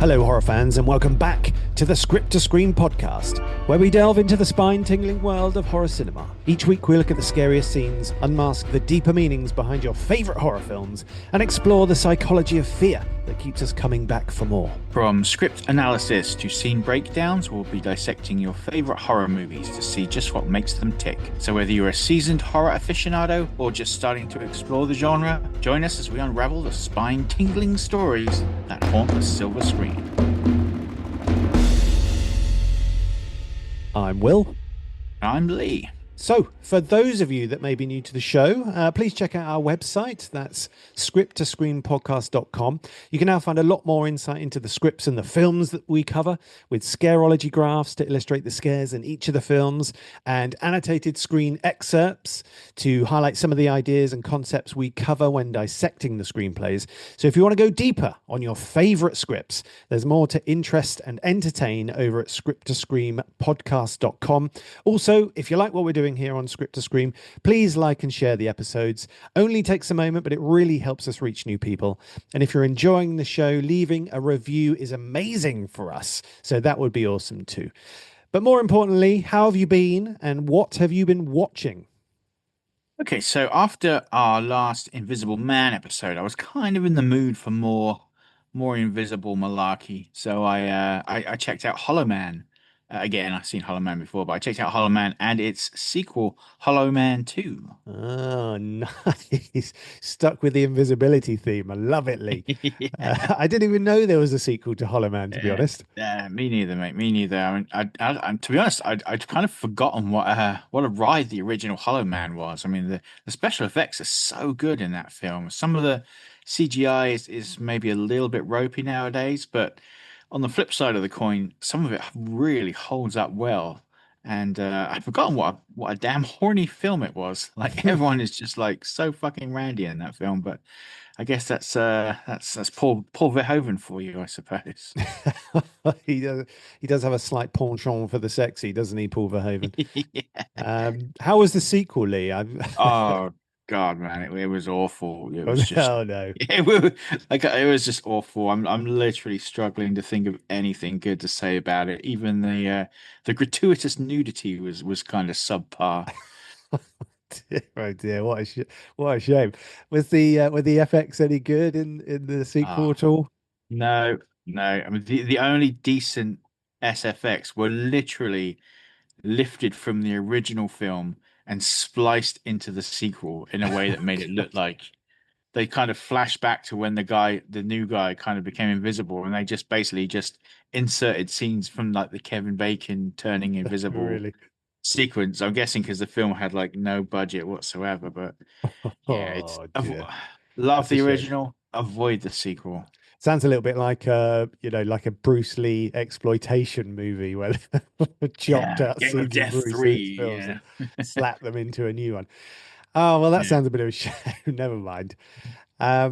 Hello, horror fans, and welcome back to the Script to Screen podcast, where we delve into the spine-tingling world of horror cinema. Each week, we look at the scariest scenes, unmask the deeper meanings behind your favourite horror films, and explore the psychology of fear that keeps us coming back for more. From script analysis to scene breakdowns, we'll be dissecting your favourite horror movies to see just what makes them tick. So whether you're a seasoned horror aficionado or just starting to explore the genre, join us as we unravel the spine-tingling stories that haunt the silver screen. I'm Will. I'm Lee. So, for those of you that may be new to the show, please check out our website. That's scripttoscreenpodcast.com. You can now find a lot more insight into the scripts and the films that we cover, with scareology graphs to illustrate the scares in each of the films, and annotated screen excerpts to highlight some of the ideas and concepts we cover when dissecting the screenplays. So if you want to go deeper on your favorite scripts, there's more to interest and entertain over at scripttoscreenpodcast.com. Also, if you like what we're doing here on Script to Scream, please like and share the episodes. Only takes a moment, but it really helps us reach new people. And if you're enjoying the show, leaving a review is amazing for us, so that would be awesome too. But more importantly, how have you been and what have you been watching? Okay, so after our last Invisible Man episode, I was kind of in the mood for more Invisible malarkey. So I checked out Hollow Man. Again, I've seen Hollow Man before, but I checked out Hollow Man and its sequel, Hollow Man 2. Oh, nice. Stuck with the invisibility theme. I love it, Lee. Yeah. I didn't even know there was a sequel to Hollow Man, to be honest. Yeah, me neither, mate. Me neither. I mean, to be honest, I'd kind of forgotten what a ride the original Hollow Man was. I mean, the special effects are so good in that film. Some of the CGI is maybe a little bit ropey nowadays, but on the flip side of the coin, some of it really holds up well. And I'd forgotten what a damn horny film it was. Like everyone is just like so fucking randy in that film, but I guess that's Paul Verhoeven for you, I suppose. He does have a slight penchant for the sexy, doesn't he, Paul Verhoeven? Yeah. How was the sequel, Lee? Oh God, man, it was awful. It Oh, was just no. it was just awful. I'm literally struggling to think of anything good to say about it. Even the gratuitous nudity was kind of subpar. Oh dear, what a shame. Was the FX any good in the sequel Ah, at all? no, no. I mean, the only decent SFX were literally lifted from the original film and spliced into the sequel in a way that made it look like they kind of flash back to when the new guy kind of became invisible, and they just basically just inserted scenes from like the Kevin Bacon turning invisible Really? sequence. I'm guessing because the film had like no budget whatsoever, but yeah, Oh dear. love That's a the shame. original, avoid the sequel. Sounds a little bit like like a Bruce Lee exploitation movie where they chopped Yeah, out Game of scenes of Death Bruce Lee's 3, films yeah. and slapped them into a new one. Oh, well, that Yeah. sounds a bit of a shame. Never mind. I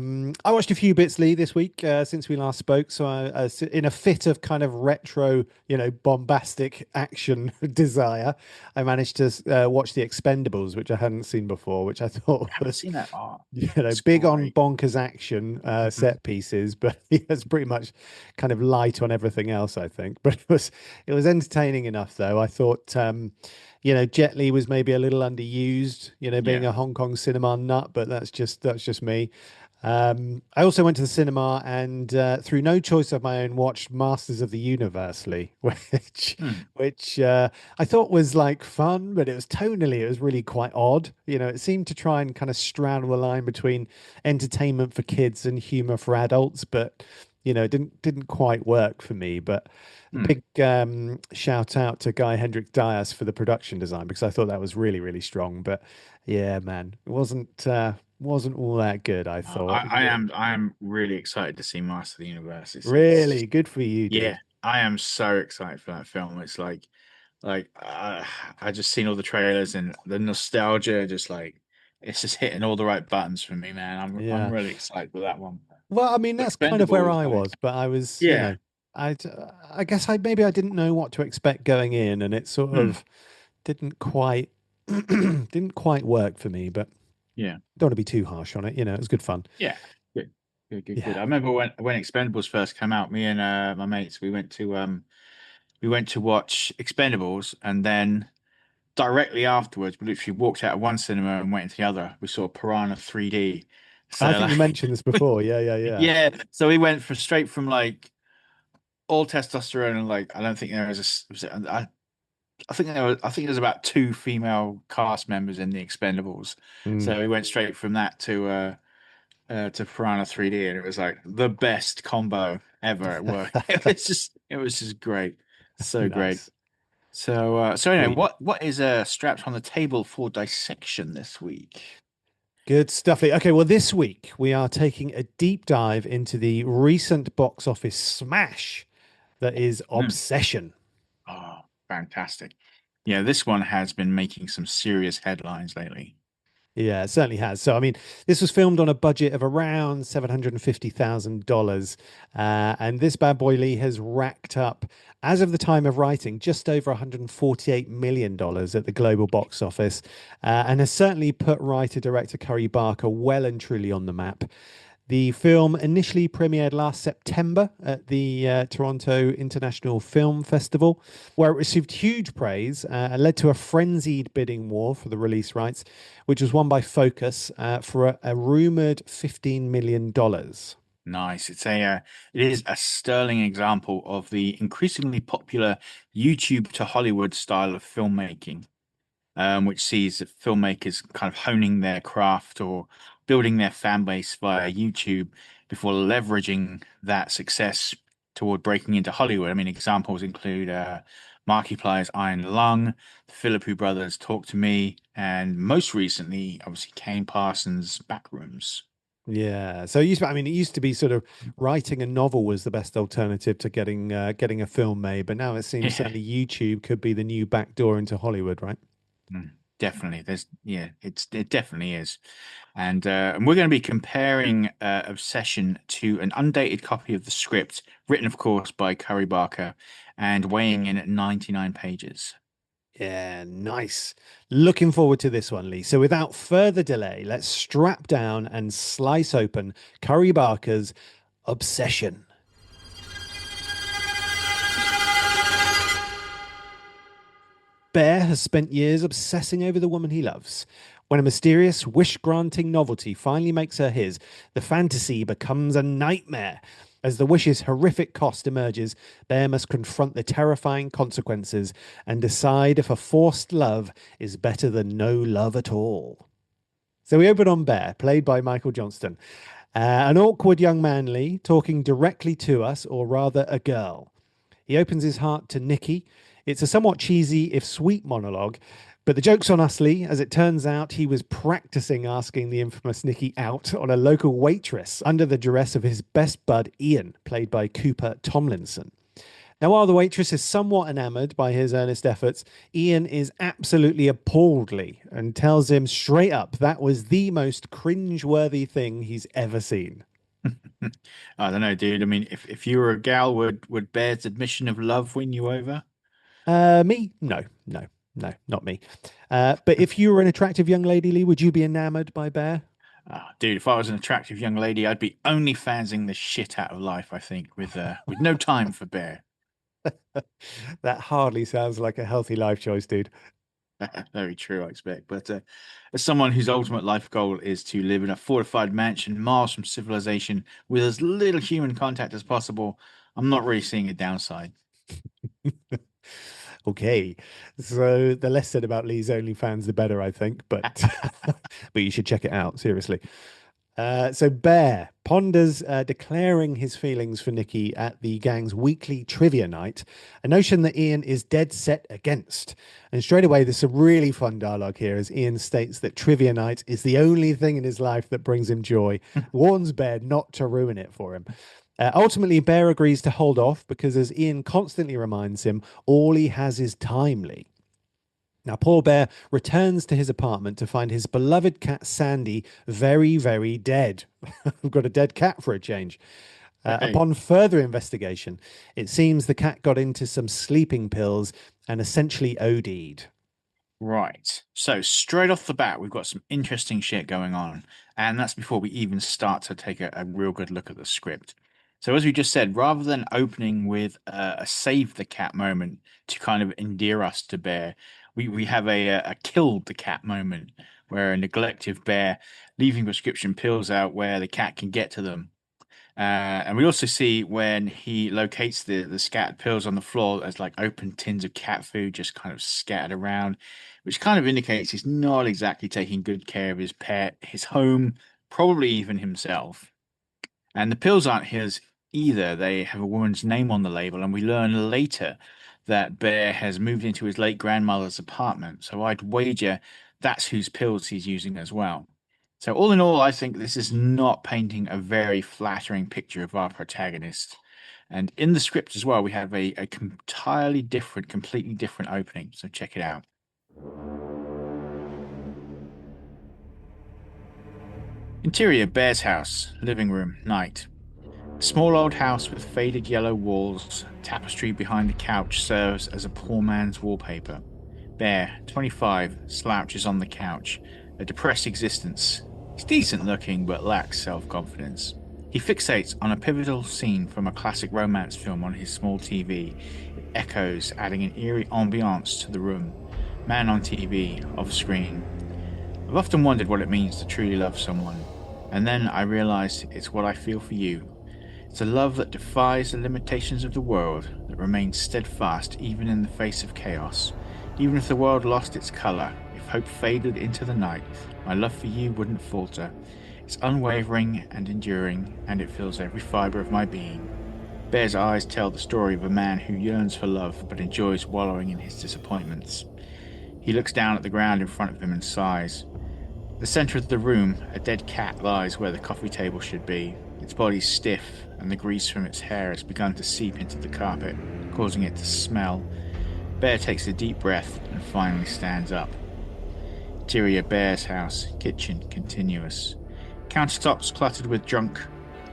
watched a few bits, Lee, this week since we last spoke. So, in a fit of kind of retro, bombastic action desire, I managed to watch The Expendables, which I hadn't seen before, which I thought I haven't was, seen that. Oh, it's big on great. bonkers action set pieces, but it's pretty much kind of light on everything else, I think. But it was entertaining enough, though. I thought. Jet Li was maybe a little underused, being Yeah. a Hong Kong cinema nut, but that's just me. I also went to the cinema and through no choice of my own watched Masters of the Universe, Lee, which Hmm. which I thought was like fun, but it was really quite odd. It seemed to try and kind of straddle the line between entertainment for kids and humor for adults, but it didn't quite work for me. But a Hmm. big shout out to Guy Hendrik Dias for the production design because I thought that was really, really strong. But yeah, man, it wasn't all that good, I thought. I am really excited to see Master of the Universe. It's Really good for you, yeah, dude. I am so excited for that film. It's like I just seen all the trailers and the nostalgia just like it's just hitting all the right buttons for me, man. I'm Yeah. really excited for that one. Well, I mean, that's kind of where Expendables, I like was, but I was, yeah. I I guess I didn't know what to expect going in, and it sort Hmm. of didn't quite didn't quite work for me. But Yeah. don't want to be too harsh on it. It was good fun. Yeah. Good. Good, good, good. Yeah. I remember when Expendables first came out, me and my mates we went to watch Expendables, and then directly afterwards we literally walked out of one cinema and went into the other. We saw Piranha 3D. I So think you like mentioned this before. Yeah, yeah, yeah. yeah, so we went for straight from like all testosterone and like I don't think there was I think I think there's about two female cast members in the Expendables. Mm, So we went straight from that to Piranha 3D, and it was like the best combo ever at work. It was just great, so great. nice. So anyway, Sweet. what is strapped on the table for dissection this week? Good stuff, Lee. Okay, well, this week we are taking a deep dive into the recent box office smash that is Hmm. Obsession. Oh, fantastic! Yeah, this one has been making some serious headlines lately. Yeah, it certainly has. So, I mean, this was filmed on a budget of around $750,000. And this bad boy, Lee, has racked up, as of the time of writing, just over $148 million at the global box office, and has certainly put writer director Curry Barker well and truly on the map. The film initially premiered last September at the Toronto International Film Festival, where it received huge praise and led to a frenzied bidding war for the release rights, which was won by Focus for a rumored $15 million. dollars. Nice. It is a sterling example of the increasingly popular YouTube to Hollywood style of filmmaking. Which sees filmmakers kind of honing their craft or building their fan base via YouTube before leveraging that success toward breaking into Hollywood. I mean, examples include Markiplier's Iron Lung, the Philippou brothers' Talk to Me, and most recently, obviously, Kane Parsons' Backrooms. Yeah, so it used to be sort of writing a novel was the best alternative to getting a film made, but now it seems Yeah. certainly YouTube could be the new back door into Hollywood, right? Definitely. It definitely is. And we're going to be comparing Obsession to an undated copy of the script, written, of course, by Curry Barker, and weighing in at 99 pages. Yeah, nice. Looking forward to this one, Lee. So without further delay, let's strap down and slice open Curry Barker's Obsession. Bear has spent years obsessing over the woman he loves. When a mysterious, wish granting novelty finally makes her his, the fantasy becomes a nightmare. As the wish's horrific cost emerges, Bear must confront the terrifying consequences and decide if a forced love is better than no love at all. So we open on Bear, played by Michael Johnston, an awkward young man, Lee, talking directly to us, or rather a girl. He opens his heart to Nikki. It's a somewhat cheesy, if sweet, monologue, but the joke's on us, Lee. As it turns out, he was practicing asking the infamous Nikki out on a local waitress under the duress of his best bud, Ian, played by Cooper Tomlinson. Now, while the waitress is somewhat enamored by his earnest efforts, Ian is absolutely appalled Lee and tells him straight up that was the most cringe-worthy thing he's ever seen. I don't know, dude. I mean, if you were a gal, would Bear's admission of love win you over? Me? No, no, no, not me. But if you were an attractive young lady, Lee, would you be enamored by Bear? Dude, if I was an attractive young lady, I'd be only fansing the shit out of life, I think, with no time for Bear. That hardly sounds like a healthy life choice, dude. Very true, I expect. But as someone whose ultimate life goal is to live in a fortified mansion miles from civilization with as little human contact as possible, I'm not really seeing a downside. Okay, so the less said about Lee's OnlyFans, the better, I think. But but you should check it out seriously. So Bear ponders declaring his feelings for Nikki at the gang's weekly trivia night, a notion that Ian is dead set against. And straight away, there's some really fun dialogue here as Ian states that trivia night is the only thing in his life that brings him joy, warns Bear not to ruin it for him. Ultimately, Bear agrees to hold off because, as Ian constantly reminds him, all he has is time, Lee. Now, poor Bear returns to his apartment to find his beloved cat Sandy very, very dead. We've got a dead cat for a change. Hey, Upon further investigation, it seems the cat got into some sleeping pills and essentially OD'd. Right. So straight off the bat, we've got some interesting shit going on. And that's before we even start to take a real good look at the script. So as we just said, rather than opening with a save the cat moment to kind of endear us to Bear, we have a killed the cat moment where a neglective bear leaving prescription pills out where the cat can get to them. And we also see when he locates the scattered pills on the floor as like open tins of cat food just kind of scattered around, which kind of indicates he's not exactly taking good care of his pet, his home, probably even himself. And the pills aren't his either. They have a woman's name on the label, and we learn later that Bear has moved into his late grandmother's apartment. So I'd wager that's whose pills he's using as well. So all in all, I think this is not painting a very flattering picture of our protagonist. And in the script as well, we have a entirely different, completely different opening. So check it out. Interior Bear's house, living room, night. Small old house with faded yellow walls, tapestry behind the couch serves as a poor man's wallpaper. Bear, 25, slouches on the couch, a depressed existence. He's decent looking but lacks self-confidence. He fixates on a pivotal scene from a classic romance film on his small TV. It echoes, adding an eerie ambiance to the room. Man on TV, off screen. I've often wondered what it means to truly love someone, and then I realized it's what I feel for you. It's a love that defies the limitations of the world, that remains steadfast even in the face of chaos. Even if the world lost its color, if hope faded into the night, my love for you wouldn't falter. It's unwavering and enduring, and it fills every fiber of my being. Bear's eyes tell the story of a man who yearns for love but enjoys wallowing in his disappointments. He looks down at the ground in front of him and sighs. The center of the room, a dead cat lies where the coffee table should be. Its body stiff, and the grease from its hair has begun to seep into the carpet, causing it to smell. Bear takes a deep breath and finally stands up. Interior Bear's house, kitchen, continuous. Countertops cluttered with junk.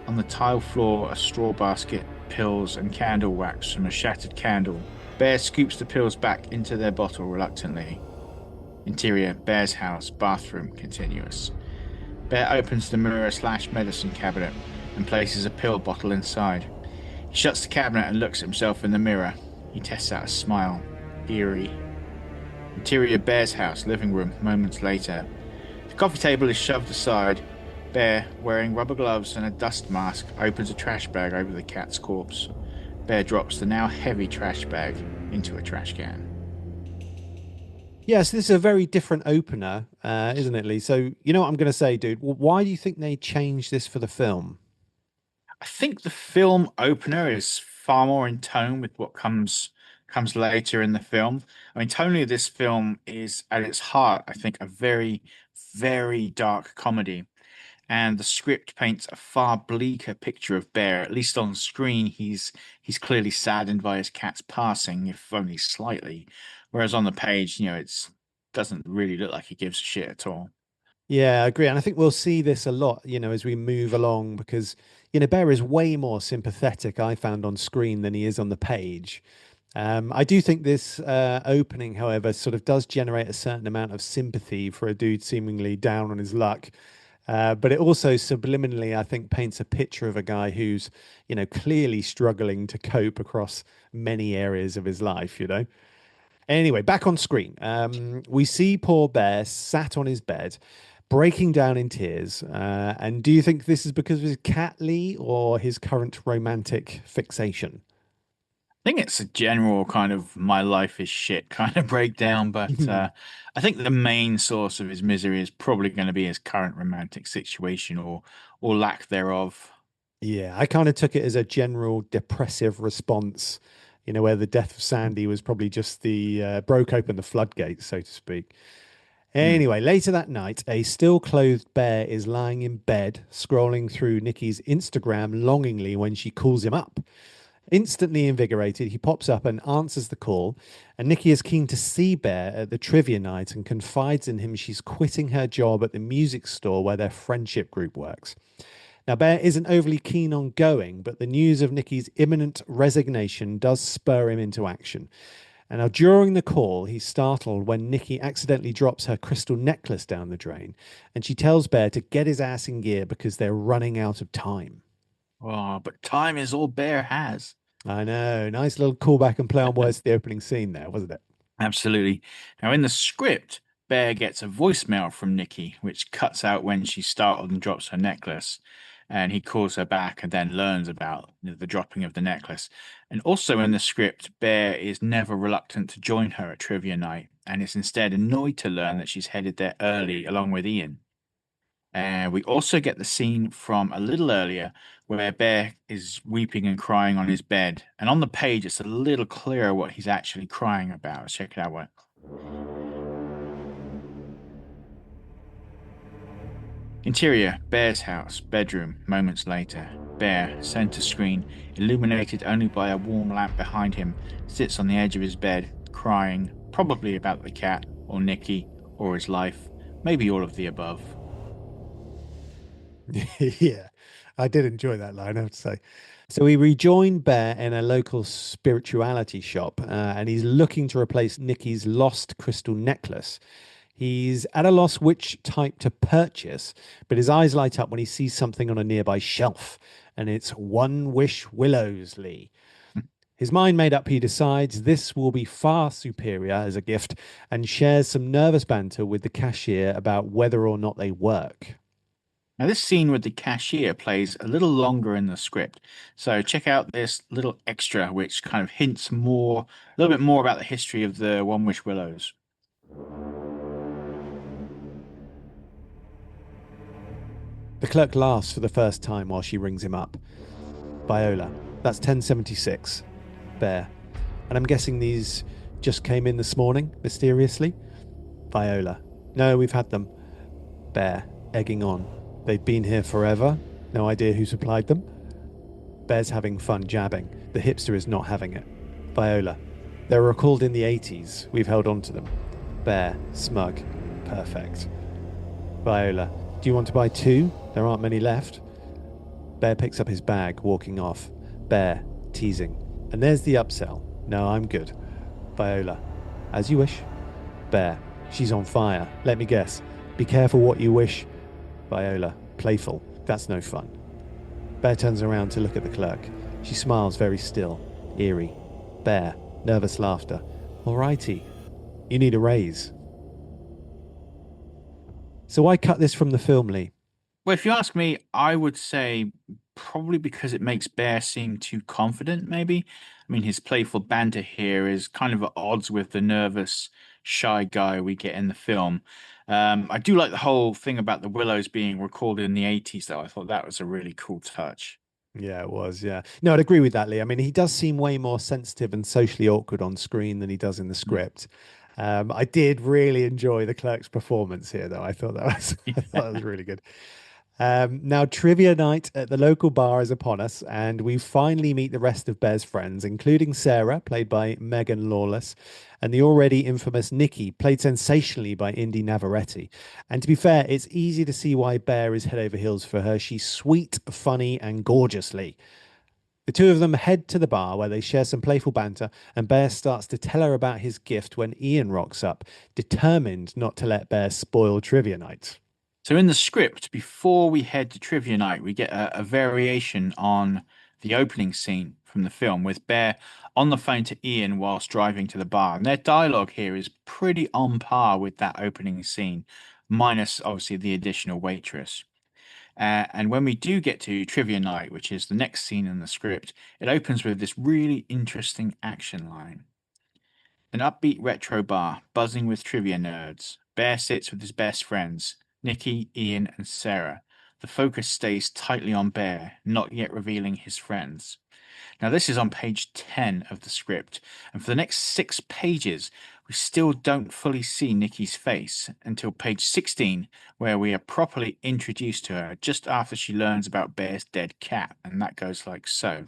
On the tile floor, a straw basket, pills, and candle wax from a shattered candle. Bear scoops the pills back into their bottle reluctantly. Interior Bear's house, bathroom, continuous. Bear opens the mirror/medicine cabinet and places a pill bottle inside. He shuts the cabinet and looks at himself in the mirror. He tests out a smile. Eerie. Interior Bear's house, living room, moments later. The coffee table is shoved aside. Bear, wearing rubber gloves and a dust mask, opens a trash bag over the cat's corpse. Bear drops the now heavy trash bag into a trash can. Yes, this is a very different opener, isn't it, Lee? So, you know what I'm going to say, dude? Why do you think they changed this for the film? I think the film opener is far more in tone with what comes later in the film. I mean, tonally, this film is at its heart, I think, a very, very dark comedy. And the script paints a far bleaker picture of Bear. At least on screen, he's clearly saddened by his cat's passing, if only slightly. Whereas on the page, it's doesn't really look like he gives a shit at all. Yeah, I agree. And I think we'll see this a lot, as we move along because, Bear is way more sympathetic, I found on screen than he is on the page. I do think this opening, however, sort of does generate a certain amount of sympathy for a dude seemingly down on his luck. But it also subliminally, I think, paints a picture of a guy who's, clearly struggling to cope across many areas of his life. Anyway, back on screen, we see poor Bear sat on his bed, breaking down in tears. And do you think this is because of his cat, Lee, or his current romantic fixation? I think it's a general kind of my life is shit kind of breakdown, but I think the main source of his misery is probably going to be his current romantic situation or lack thereof. Yeah, I kind of took it as a general depressive response, where the death of Sandy was probably just the broke open the floodgates, so to speak. Hmm. Anyway, later that night, a still clothed Bear is lying in bed, scrolling through Nikki's Instagram longingly when she calls him up. Instantly invigorated, he pops up and answers the call, and Nikki is keen to see Bear at the trivia night and confides in him she's quitting her job at the music store where their friendship group works. Now, Bear isn't overly keen on going, but the news of Nikki's imminent resignation does spur him into action. And now, during the call, he's startled when Nikki accidentally drops her crystal necklace down the drain, and she tells Bear to get his ass in gear because they're running out of time. Oh, but time is all Bear has. I know. Nice little callback and play on words to the opening scene there, wasn't it? Absolutely. Now, in the script, Bear gets a voicemail from Nikki, which cuts out when she's startled and drops her necklace. And he calls her back and then learns about the dropping of the necklace. And also in the script, Bear is never reluctant to join her at trivia night and is instead annoyed to learn that she's headed there early along with Ian. And we also get the scene from a little earlier where Bear is weeping and crying on his bed. And on the page, it's a little clearer what he's actually crying about. Let's check it out. What? Interior, Bear's house, bedroom, moments later. Bear, center screen, illuminated only by a warm lamp behind him, sits on the edge of his bed, crying, probably about the cat, or Nikki, or his life, maybe all of the above. Yeah, I did enjoy that line, I have to say. So we rejoin Bear in a local spirituality shop, and he's looking to replace Nikki's lost crystal necklace. He's at a loss which type to purchase, but his eyes light up when he sees something on a nearby shelf, and it's One Wish Willowsley. His mind made up, he decides this will be far superior as a gift and shares some nervous banter with the cashier about whether or not they work. Now, this scene with the cashier plays a little longer in the script, so check out this little extra, which kind of hints more, a little bit more about the history of the One Wish Willows. The clerk laughs for the first time while she rings him up. Viola, that's 1076. Bear. And I'm guessing these just came in this morning, mysteriously? Viola. No, we've had them. Bear, egging on. They've been here forever? No idea who supplied them? Bear's having fun jabbing. The hipster is not having it. Viola. They were recalled in the 80s. We've held on to them. Bear, smug. Perfect. Viola. Do you want to buy two? There aren't many left. Bear picks up his bag, walking off. Bear, teasing. And there's the upsell. No, I'm good. Viola. As you wish. Bear. She's on fire. Let me guess. Be careful what you wish. Viola. Playful. That's no fun. Bear turns around to look at the clerk. She smiles very still. Eerie. Bear. Nervous laughter. Alrighty. You need a raise. So why cut this from the film, Lee? Well, if you ask me, I would say probably because it makes Bear seem too confident, maybe. I mean, his playful banter here is kind of at odds with the nervous, shy guy we get in the film. I do like the whole thing about the Willows being recorded in the 80s, though. I thought that was a really cool touch. Yeah, it was. Yeah. No, I'd agree with that, Lee. I mean, he does seem way more sensitive and socially awkward on screen than he does in the script. I did really enjoy the clerk's performance here, though. I thought that was, I thought that was really good. Now, trivia night at the local bar is upon us, and we finally meet the rest of Bear's friends, including Sarah, played by Megan Lawless, and the already infamous Nikki, played sensationally by Indy Navarrete. And to be fair, it's easy to see why Bear is head over heels for her. She's sweet, funny, and gorgeously. The two of them head to the bar where they share some playful banter, and Bear starts to tell her about his gift when Ian rocks up, determined not to let Bear spoil trivia night. So in the script, before we head to trivia night, we get a variation on the opening scene from the film with Bear on the phone to Ian whilst driving to the bar. And their dialogue here is pretty on par with that opening scene, minus obviously the additional waitress. And when we do get to trivia night, which is the next scene in the script, it opens with this really interesting action line. An upbeat retro bar, buzzing with trivia nerds. Bear sits with his best friends, Nikki, Ian, and Sarah. The focus stays tightly on Bear, not yet revealing his friends. Now, this is on page 10 of the script, and for the next 6 pages, we still don't fully see Nikki's face until page 16, where we are properly introduced to her just after she learns about Bear's dead cat, and that goes like so.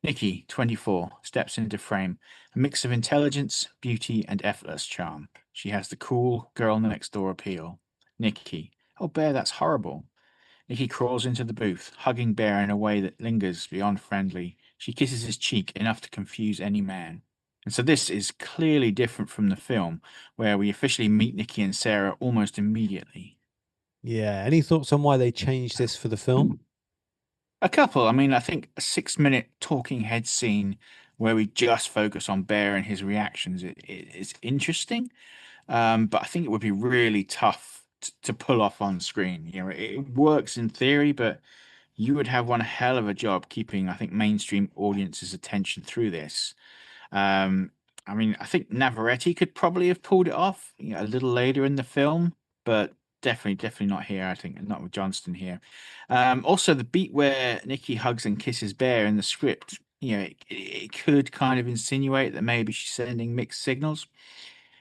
Nikki, 24, steps into frame, a mix of intelligence, beauty, and effortless charm. She has the cool, girl next door appeal. Nikki, oh, Bear, that's horrible. Nikki crawls into the booth, hugging Bear in a way that lingers beyond friendly. She kisses his cheek enough to confuse any man. And so this is clearly different from the film, where we officially meet Nikki and Sarah almost immediately. Yeah. Any thoughts on why they changed this for the film? A couple. I mean, I think a 6 minute talking head scene where we just focus on Bear and his reactions is interesting. But I think it would be really tough to pull off on screen. You know, it works in theory, but you would have one hell of a job keeping, I think, mainstream audiences' attention through this. Um, I mean, I think Navarrete could probably have pulled it off, you know, a little later in the film, but definitely not here. I think not with Johnston here. Also, the beat where Nikki hugs and kisses Bear in the script, you know, it could kind of insinuate that maybe she's sending mixed signals,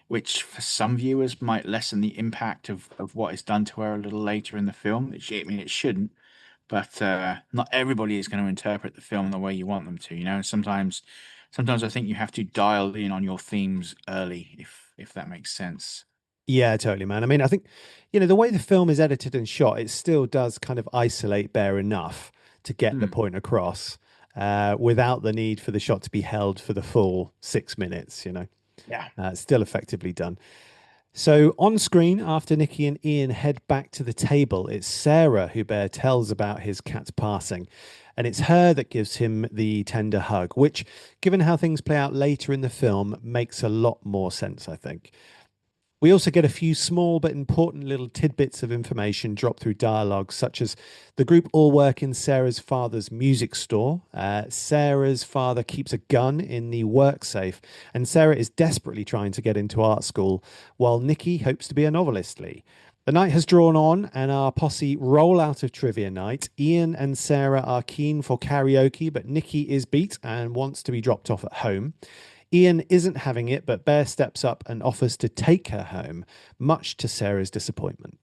which for some viewers might lessen the impact of what is done to her a little later in the film. I mean, it shouldn't, but not everybody is going to interpret the film the way you want them to. You know, sometimes I think you have to dial in on your themes early, if that makes sense. Yeah, totally, man. I mean, I think, the way the film is edited and shot, it still does kind of isolate Bear enough to get the Hmm. point across, without the need for the shot to be held for the full 6 minutes. Yeah. It's still effectively done. So on screen, after Nikki and Ian head back to the table, it's Sarah who Bear tells about his cat's passing. And it's her that gives him the tender hug, which, given how things play out later in the film, makes a lot more sense, I think. We also get a few small but important little tidbits of information dropped through dialogue, such as the group all work in Sarah's father's music store. Sarah's father keeps a gun in the work safe, and Sarah is desperately trying to get into art school, while Nikki hopes to be a novelist. Lee. The night has drawn on, and our posse roll out of trivia night. Ian and Sarah are keen for karaoke, but Nikki is beat and wants to be dropped off at home. Ian isn't having it, but Bear steps up and offers to take her home, much to Sarah's disappointment.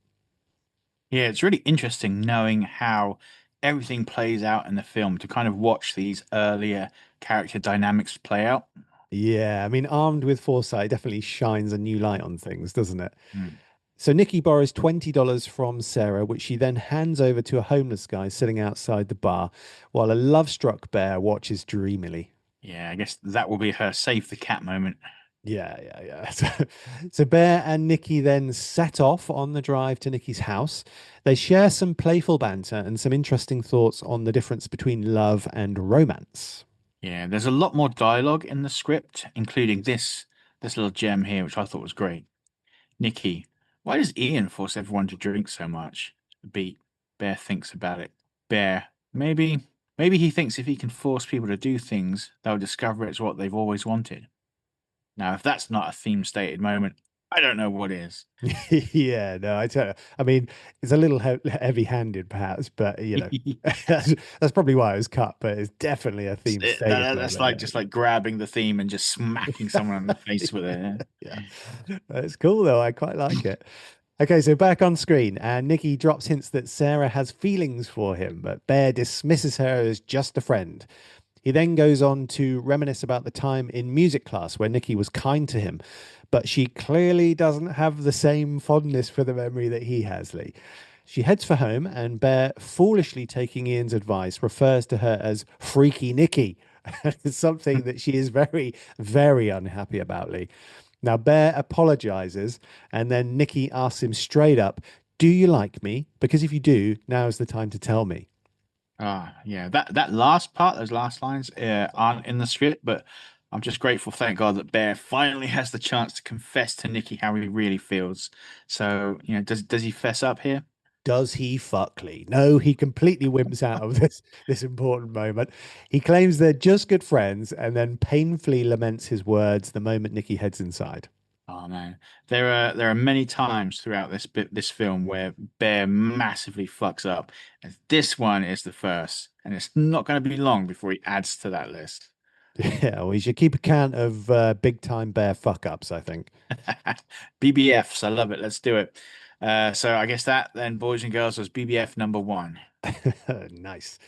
Yeah, it's really interesting knowing how everything plays out in the film to kind of watch these earlier character dynamics play out. Yeah, I mean, armed with foresight definitely shines a new light on things, doesn't it? Hmm. So Nikki borrows $20 from Sarah, which she then hands over to a homeless guy sitting outside the bar, while a love-struck Bear watches dreamily. Yeah, I guess that will be her save the cat moment. Yeah, yeah, yeah. So Bear and Nikki then set off on the drive to Nikki's house. They share some playful banter and some interesting thoughts on the difference between love and romance. Yeah, there's a lot more dialogue in the script, including this little gem here, which I thought was great. Nikki, why does Ian force everyone to drink so much? Beat. Bear thinks about it. Bear, maybe he thinks if he can force people to do things, they'll discover it's what they've always wanted. Now, if that's not a theme stated moment, I don't know what is. Yeah, no, I mean, it's a little heavy-handed, perhaps, but that's probably why it was cut. But it's definitely a theme-stated That's moment. like just like grabbing the theme and just smacking someone in the face with it. Yeah, it's cool though. I quite like it. Okay, so back on screen, and Nikki drops hints that Sarah has feelings for him, but Bear dismisses her as just a friend. He then goes on to reminisce about the time in music class where Nikki was kind to him, but she clearly doesn't have the same fondness for the memory that he has, Lee. She heads for home, and Bear, foolishly taking Ian's advice, refers to her as Freaky Nikki. It's something that she is very, very unhappy about, Lee. Now, Bear apologizes, and then Nikki asks him straight up, "Do you like me? Because if you do, now's the time to tell me." Ah, yeah, that last part, those last lines, aren't in the script, but I'm just grateful, thank God, that Bear finally has the chance to confess to Nikki how he really feels. So, you know, does he fess up here? Does he fuck Lee? No, he completely wimps out of this important moment. He claims they're just good friends and then painfully laments his words the moment Nikki heads inside. Oh man, there are many times throughout this film where Bear massively fucks up, and this one is the first, and it's not going to be long before he adds to that list. Yeah, we should keep account of big time Bear fuck ups, I think. BBFs, I love it. Let's do it. So I guess that then, boys and girls, was BBF number one. Nice.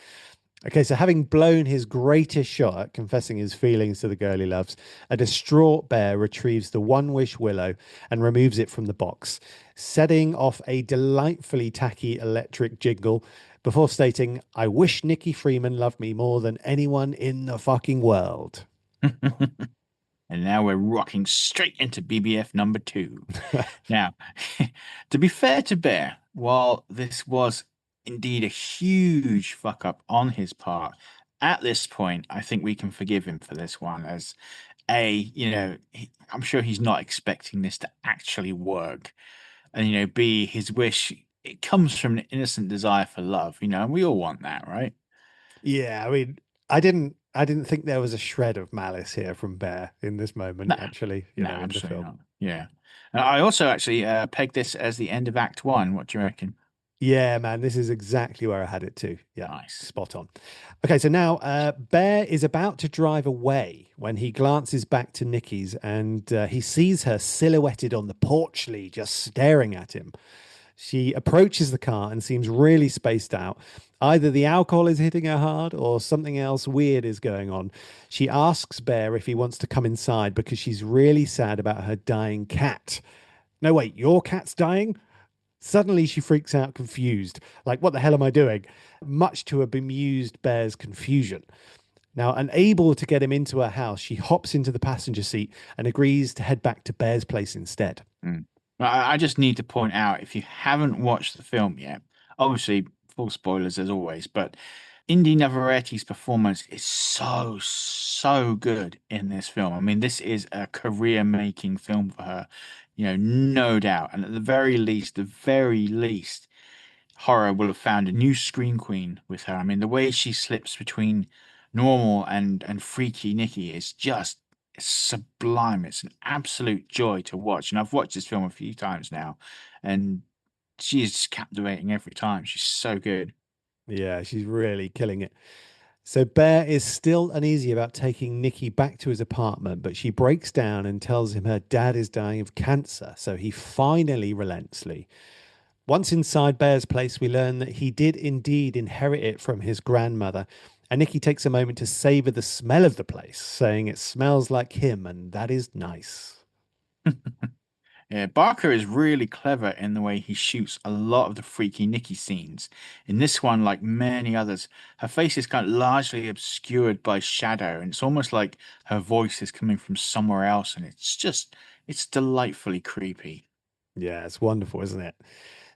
Okay, so having blown his greatest shot at confessing his feelings to the girl he loves, a distraught Bear retrieves the One Wish Willow and removes it from the box, setting off a delightfully tacky electric jingle before stating, "I wish Nikki Freeman loved me more than anyone in the fucking world." And now we're rocking straight into BBF number two. Now, to be fair to Bear, while this was indeed a huge fuck up on his part, at this point, I think we can forgive him for this one as I'm sure he's not expecting this to actually work. And, B, his wish, it comes from an innocent desire for love, and we all want that, right? Yeah, I mean, I didn't think there was a shred of malice here from Bear in this moment, No, actually, no, in the absolutely film. not. Yeah. I also actually pegged this as the end of Act One. What do you reckon? Yeah, man, this is exactly where I had it too. Yeah, Nice. spot on. Okay, so now Bear is about to drive away when he glances back to Nikki's and he sees her silhouetted on the porch, just staring at him. She approaches the car and seems really spaced out. Either the alcohol is hitting her hard or something else weird is going on. She asks Bear if he wants to come inside because she's really sad about her dying cat. No, wait, your cat's dying? Suddenly she freaks out, confused. Like, what the hell am I doing? Much to a bemused Bear's confusion. Now, unable to get him into her house, she hops into the passenger seat and agrees to head back to Bear's place instead. Mm. I just need to point out if you haven't watched the film yet, obviously, full spoilers as always, but Indy Navarrete's performance is so, so good in this film. I mean, this is a career-making film for her, no doubt. And at the very least, horror will have found a new screen queen with her. I mean, the way she slips between normal and freaky Nikki is just sublime. It's an absolute joy to watch. And I've watched this film a few times now, and she is just captivating every time. She's so good. Yeah, she's really killing it. So Bear is still uneasy about taking Nikki back to his apartment, but she breaks down and tells him her dad is dying of cancer. So he finally relents. Once inside Bear's place, we learn that he did indeed inherit it from his grandmother. And Nikki takes a moment to savor the smell of the place, saying it smells like him, and that is nice. Yeah, Barker is really clever in the way he shoots a lot of the freaky Nikki scenes. In this one, like many others, her face is kind of largely obscured by shadow, and it's almost like her voice is coming from somewhere else, and it's delightfully creepy. Yeah, it's wonderful, isn't it?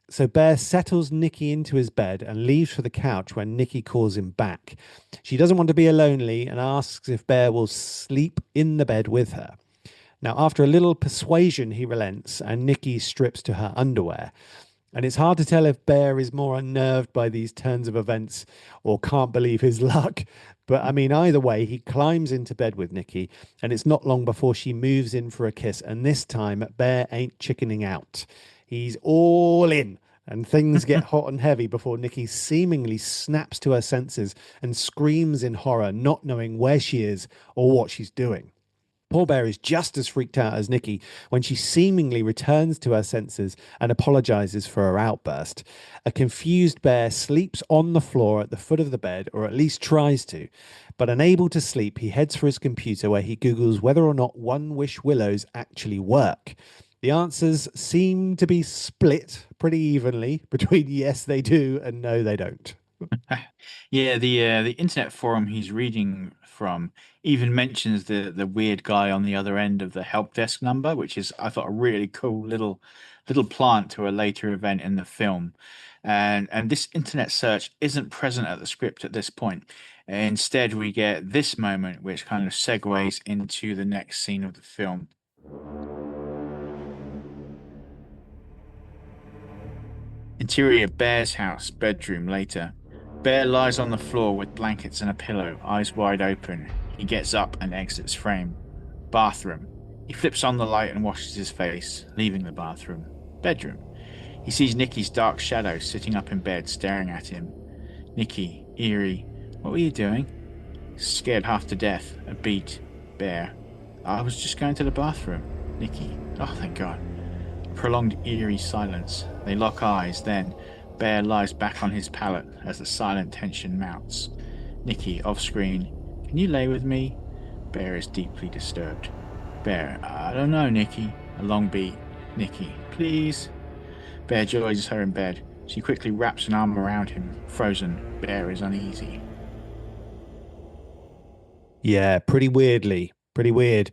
So Bear settles Nikki into his bed and leaves for the couch when Nikki calls him back. She doesn't want to be lonely and asks if Bear will sleep in the bed with her. Now, after a little persuasion, he relents and Nikki strips to her underwear. And it's hard to tell if Bear is more unnerved by these turns of events or can't believe his luck. But I mean, either way, he climbs into bed with Nikki, and it's not long before she moves in for a kiss. And this time, Bear ain't chickening out. He's all in, and things get hot and heavy before Nikki seemingly snaps to her senses and screams in horror, not knowing where she is or what she's doing. Poor Bear is just as freaked out as Nikki when she seemingly returns to her senses and apologizes for her outburst. A confused Bear sleeps on the floor at the foot of the bed, or at least tries to. But unable to sleep, he heads for his computer where he Googles whether or not One Wish Willows actually work. The answers seem to be split pretty evenly between yes, they do, and no, they don't. Yeah, the internet forum he's reading from even mentions the weird guy on the other end of the help desk number, which is I thought a really cool little plant to a later event in the film. And this internet search isn't present at the script at this point. Instead, we get this moment, which kind of segues into the next scene of the film. Interior Bear's house, bedroom later. Bear lies on the floor with blankets and a pillow, eyes wide open. He gets up and exits frame. Bathroom. He flips on the light and washes his face, leaving the bathroom. Bedroom. He sees Nikki's dark shadow sitting up in bed, staring at him. Nikki, eerie. What were you doing? Scared half to death. A beat. Bear. I was just going to the bathroom. Nikki. Oh, thank God. Prolonged eerie silence. They lock eyes, then Bear lies back on his pallet as the silent tension mounts. Nikki, off screen. Can you lay with me? Bear is deeply disturbed. Bear, I don't know, Nikki. A long beat. Nikki, please. Bear joins her in bed. She quickly wraps an arm around him. Frozen. Bear is uneasy. Yeah, pretty weirdly. Pretty weird.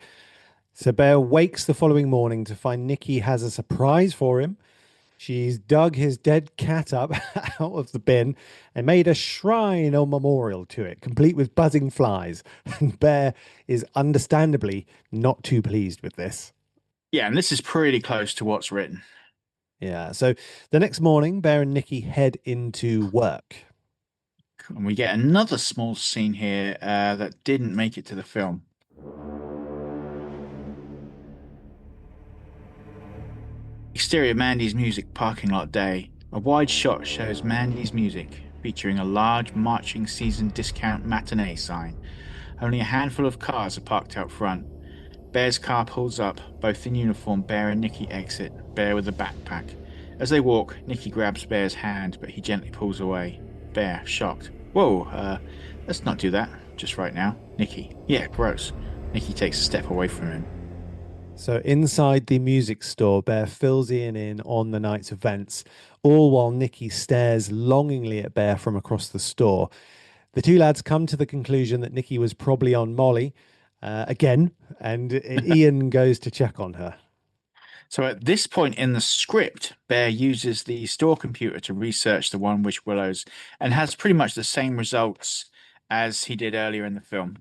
So Bear wakes the following morning to find Nikki has a surprise for him. She's dug his dead cat up out of the bin and made a shrine or memorial to it, complete with buzzing flies. And Bear is understandably not too pleased with this. Yeah, and this is pretty close to what's written. Yeah. So the next morning, Bear and Nikki head into work. And we get another small scene here that didn't make it to the film. Exterior Mandy's Music parking lot day. A wide shot shows Mandy's Music, featuring a large marching season discount matinee sign. Only a handful of cars are parked out front. Bear's car pulls up. Both in uniform, Bear and Nikki exit, Bear with a backpack. As they walk, Nikki grabs Bear's hand, but he gently pulls away. Bear, shocked. Whoa, let's not do that. Just right now. Nikki, yeah, gross. Nikki takes a step away from him. So inside the music store, Bear fills Ian in on the night's events, all while Nikki stares longingly at Bear from across the store. The two lads come to the conclusion that Nikki was probably on Molly again, and Ian goes to check on her. So at this point in the script, Bear uses the store computer to research the One Wish Willows and has pretty much the same results as he did earlier in the film.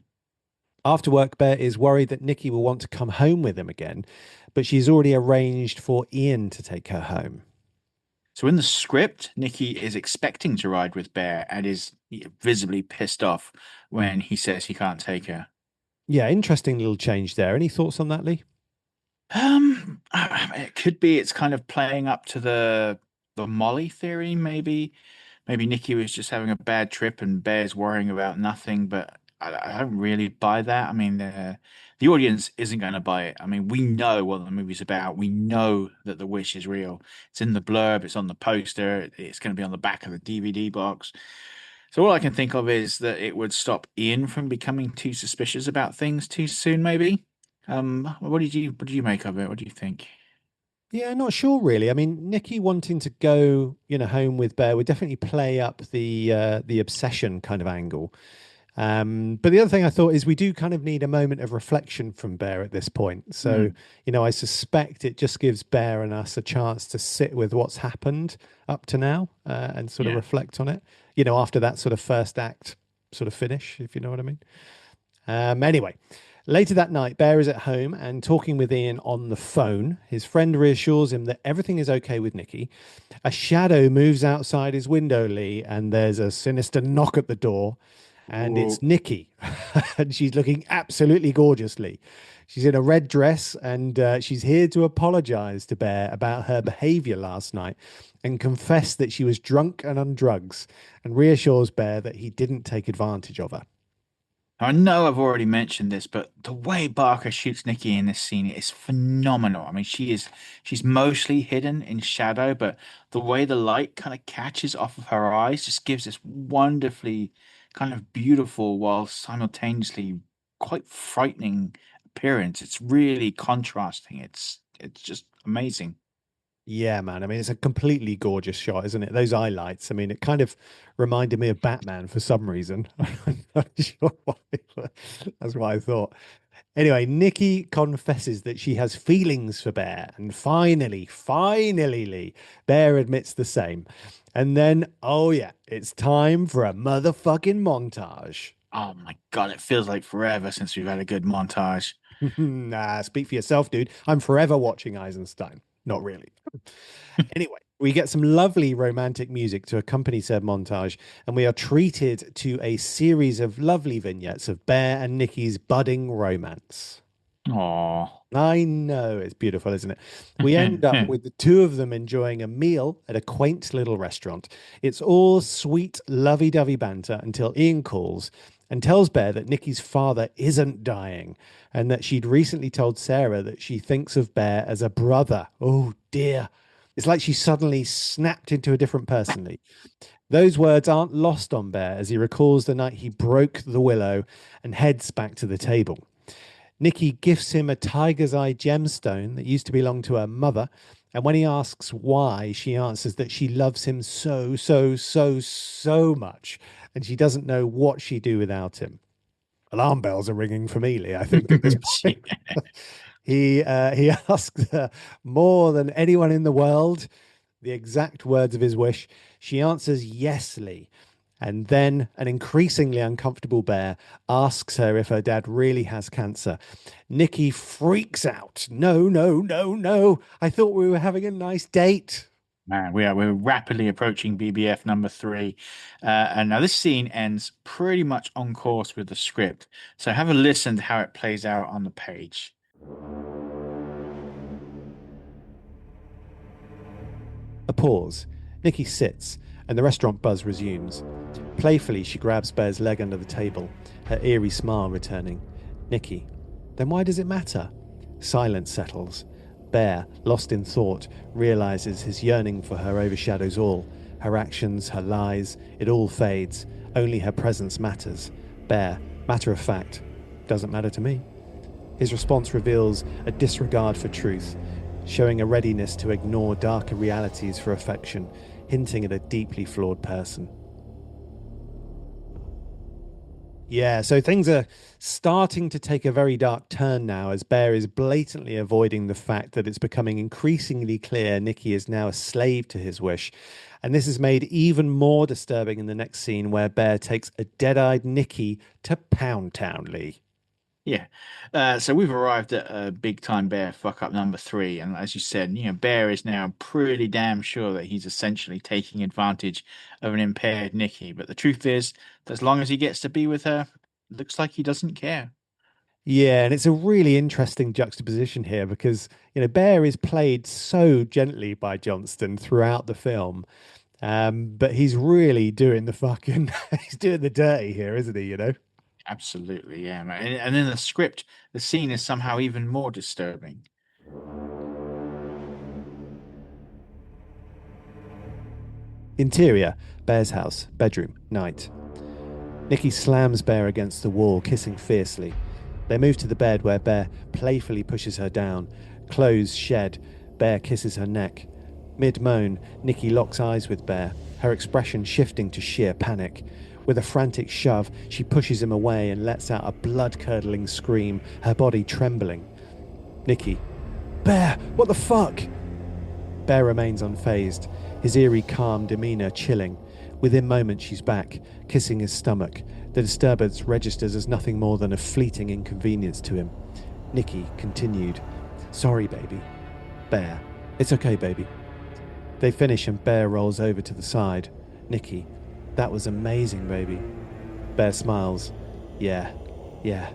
After work, Bear is worried that Nikki will want to come home with him again, but she's already arranged for Ian to take her home. So in the script, Nikki is expecting to ride with Bear and is visibly pissed off when he says he can't take her. Yeah, interesting little change there. Any thoughts on that, Lee? It could be it's kind of playing up to the Molly theory, maybe. Maybe Nikki was just having a bad trip and Bear's worrying about nothing, but I don't really buy that. I mean, the audience isn't going to buy it. I mean, we know what the movie's about. We know that the wish is real. It's in the blurb, it's on the poster, it's going to be on the back of the DVD box. So all I can think of is that it would stop Ian from becoming too suspicious about things too soon, maybe. What did you make of it? What do you think? Yeah, not sure really. I mean, Nikki wanting to go, home with Bear would definitely play up the obsession kind of angle. But the other thing I thought is we do kind of need a moment of reflection from Bear at this point. So, Hmm. I suspect it just gives Bear and us a chance to sit with what's happened up to now and sort of Yeah. reflect on it, after that sort of first act sort of finish, if you know what I mean. Anyway, later that night, Bear is at home and talking with Ian on the phone. His friend reassures him that everything is okay with Nikki. A shadow moves outside his window, Lee, and there's a sinister knock at the door. And it's Whoa. Nikki, and she's looking absolutely gorgeously. She's in a red dress, and she's here to apologize to Bear about her behavior last night and confess that she was drunk and on drugs, and reassures Bear that he didn't take advantage of her. I know I've already mentioned this, but the way Barker shoots Nikki in this scene is phenomenal. I mean, she's mostly hidden in shadow, but the way the light kind of catches off of her eyes just gives this wonderfully kind of beautiful while simultaneously quite frightening appearance. It's really contrasting. It's just amazing. Yeah, man. I mean, it's a completely gorgeous shot, isn't it? Those highlights. I mean, it kind of reminded me of Batman for some reason. I'm not sure why, but that's what I thought. Anyway, Nikki confesses that she has feelings for Bear, and finally, Lee, Bear admits the same. And then, oh yeah, it's time for a motherfucking montage. Oh my God, it feels like forever since we've had a good montage. Nah, speak for yourself, dude. I'm forever watching Eisenstein. Not really. Anyway, we get some lovely romantic music to accompany said montage, and we are treated to a series of lovely vignettes of Bear and Nikki's budding romance. Oh. I know it's beautiful, isn't it? We end up with the two of them enjoying a meal at a quaint little restaurant. It's all sweet, lovey-dovey banter until Ian calls and tells Bear that Nikki's father isn't dying and that she'd recently told Sarah that she thinks of Bear as a brother. Oh dear. It's like she suddenly snapped into a different person. Lee. Those words aren't lost on Bear as he recalls the night he broke the willow and heads back to the table. Nikki gifts him a tiger's eye gemstone that used to belong to her mother. And when he asks why, she answers that she loves him so, so, so, so much. And she doesn't know what she'd do without him. Alarm bells are ringing for me, Lee, I think, at this point. He asks her more than anyone in the world the exact words of his wish. She answers yesly. And then an increasingly uncomfortable Bear asks her if her dad really has cancer. Nikki freaks out. No, no, no, no. I thought we were having a nice date. Man, we're rapidly approaching BBF number three, and now this scene ends pretty much on course with the script. So have a listen to how it plays out on the page. A pause. Nikki sits, and the restaurant buzz resumes. Playfully, she grabs Bear's leg under the table, her eerie smile returning. Nikki, then why does it matter? Silence settles. Bear, lost in thought, realizes his yearning for her overshadows all. Her actions, her lies, it all fades. Only her presence matters. Bear, matter of fact, doesn't matter to me. His response reveals a disregard for truth, showing a readiness to ignore darker realities for affection, hinting at a deeply flawed person. Yeah, so things are starting to take a very dark turn now as Bear is blatantly avoiding the fact that it's becoming increasingly clear Nikki is now a slave to his wish. And this is made even more disturbing in the next scene where Bear takes a dead-eyed Nikki to Pound Town, Lee. Yeah. So we've arrived at big time Bear fuck up number three, and as you said, Bear is now pretty damn sure that he's essentially taking advantage of an impaired Nikki. But the truth is, that as long as he gets to be with her, looks like he doesn't care. Yeah, and it's a really interesting juxtaposition here because, Bear is played so gently by Johnston throughout the film. But he's really doing the fucking, he's doing the dirty here, isn't he? Absolutely, yeah, man. And in the script, the scene is somehow even more disturbing. Interior, Bear's house, bedroom, night. Nikki slams Bear against the wall, kissing fiercely. They move to the bed where Bear playfully pushes her down. Clothes shed, Bear kisses her neck. Mid-moan, Nikki locks eyes with Bear, her expression shifting to sheer panic. With a frantic shove, she pushes him away and lets out a blood-curdling scream, her body trembling. Nikki, Bear, what the fuck? Bear remains unfazed, his eerie calm demeanour chilling. Within moments she's back, kissing his stomach. The disturbance registers as nothing more than a fleeting inconvenience to him. Nikki continued, Sorry, baby. Bear, it's okay, baby. They finish and Bear rolls over to the side. Nikki, that was amazing, baby. Bear smiles. Yeah, yeah.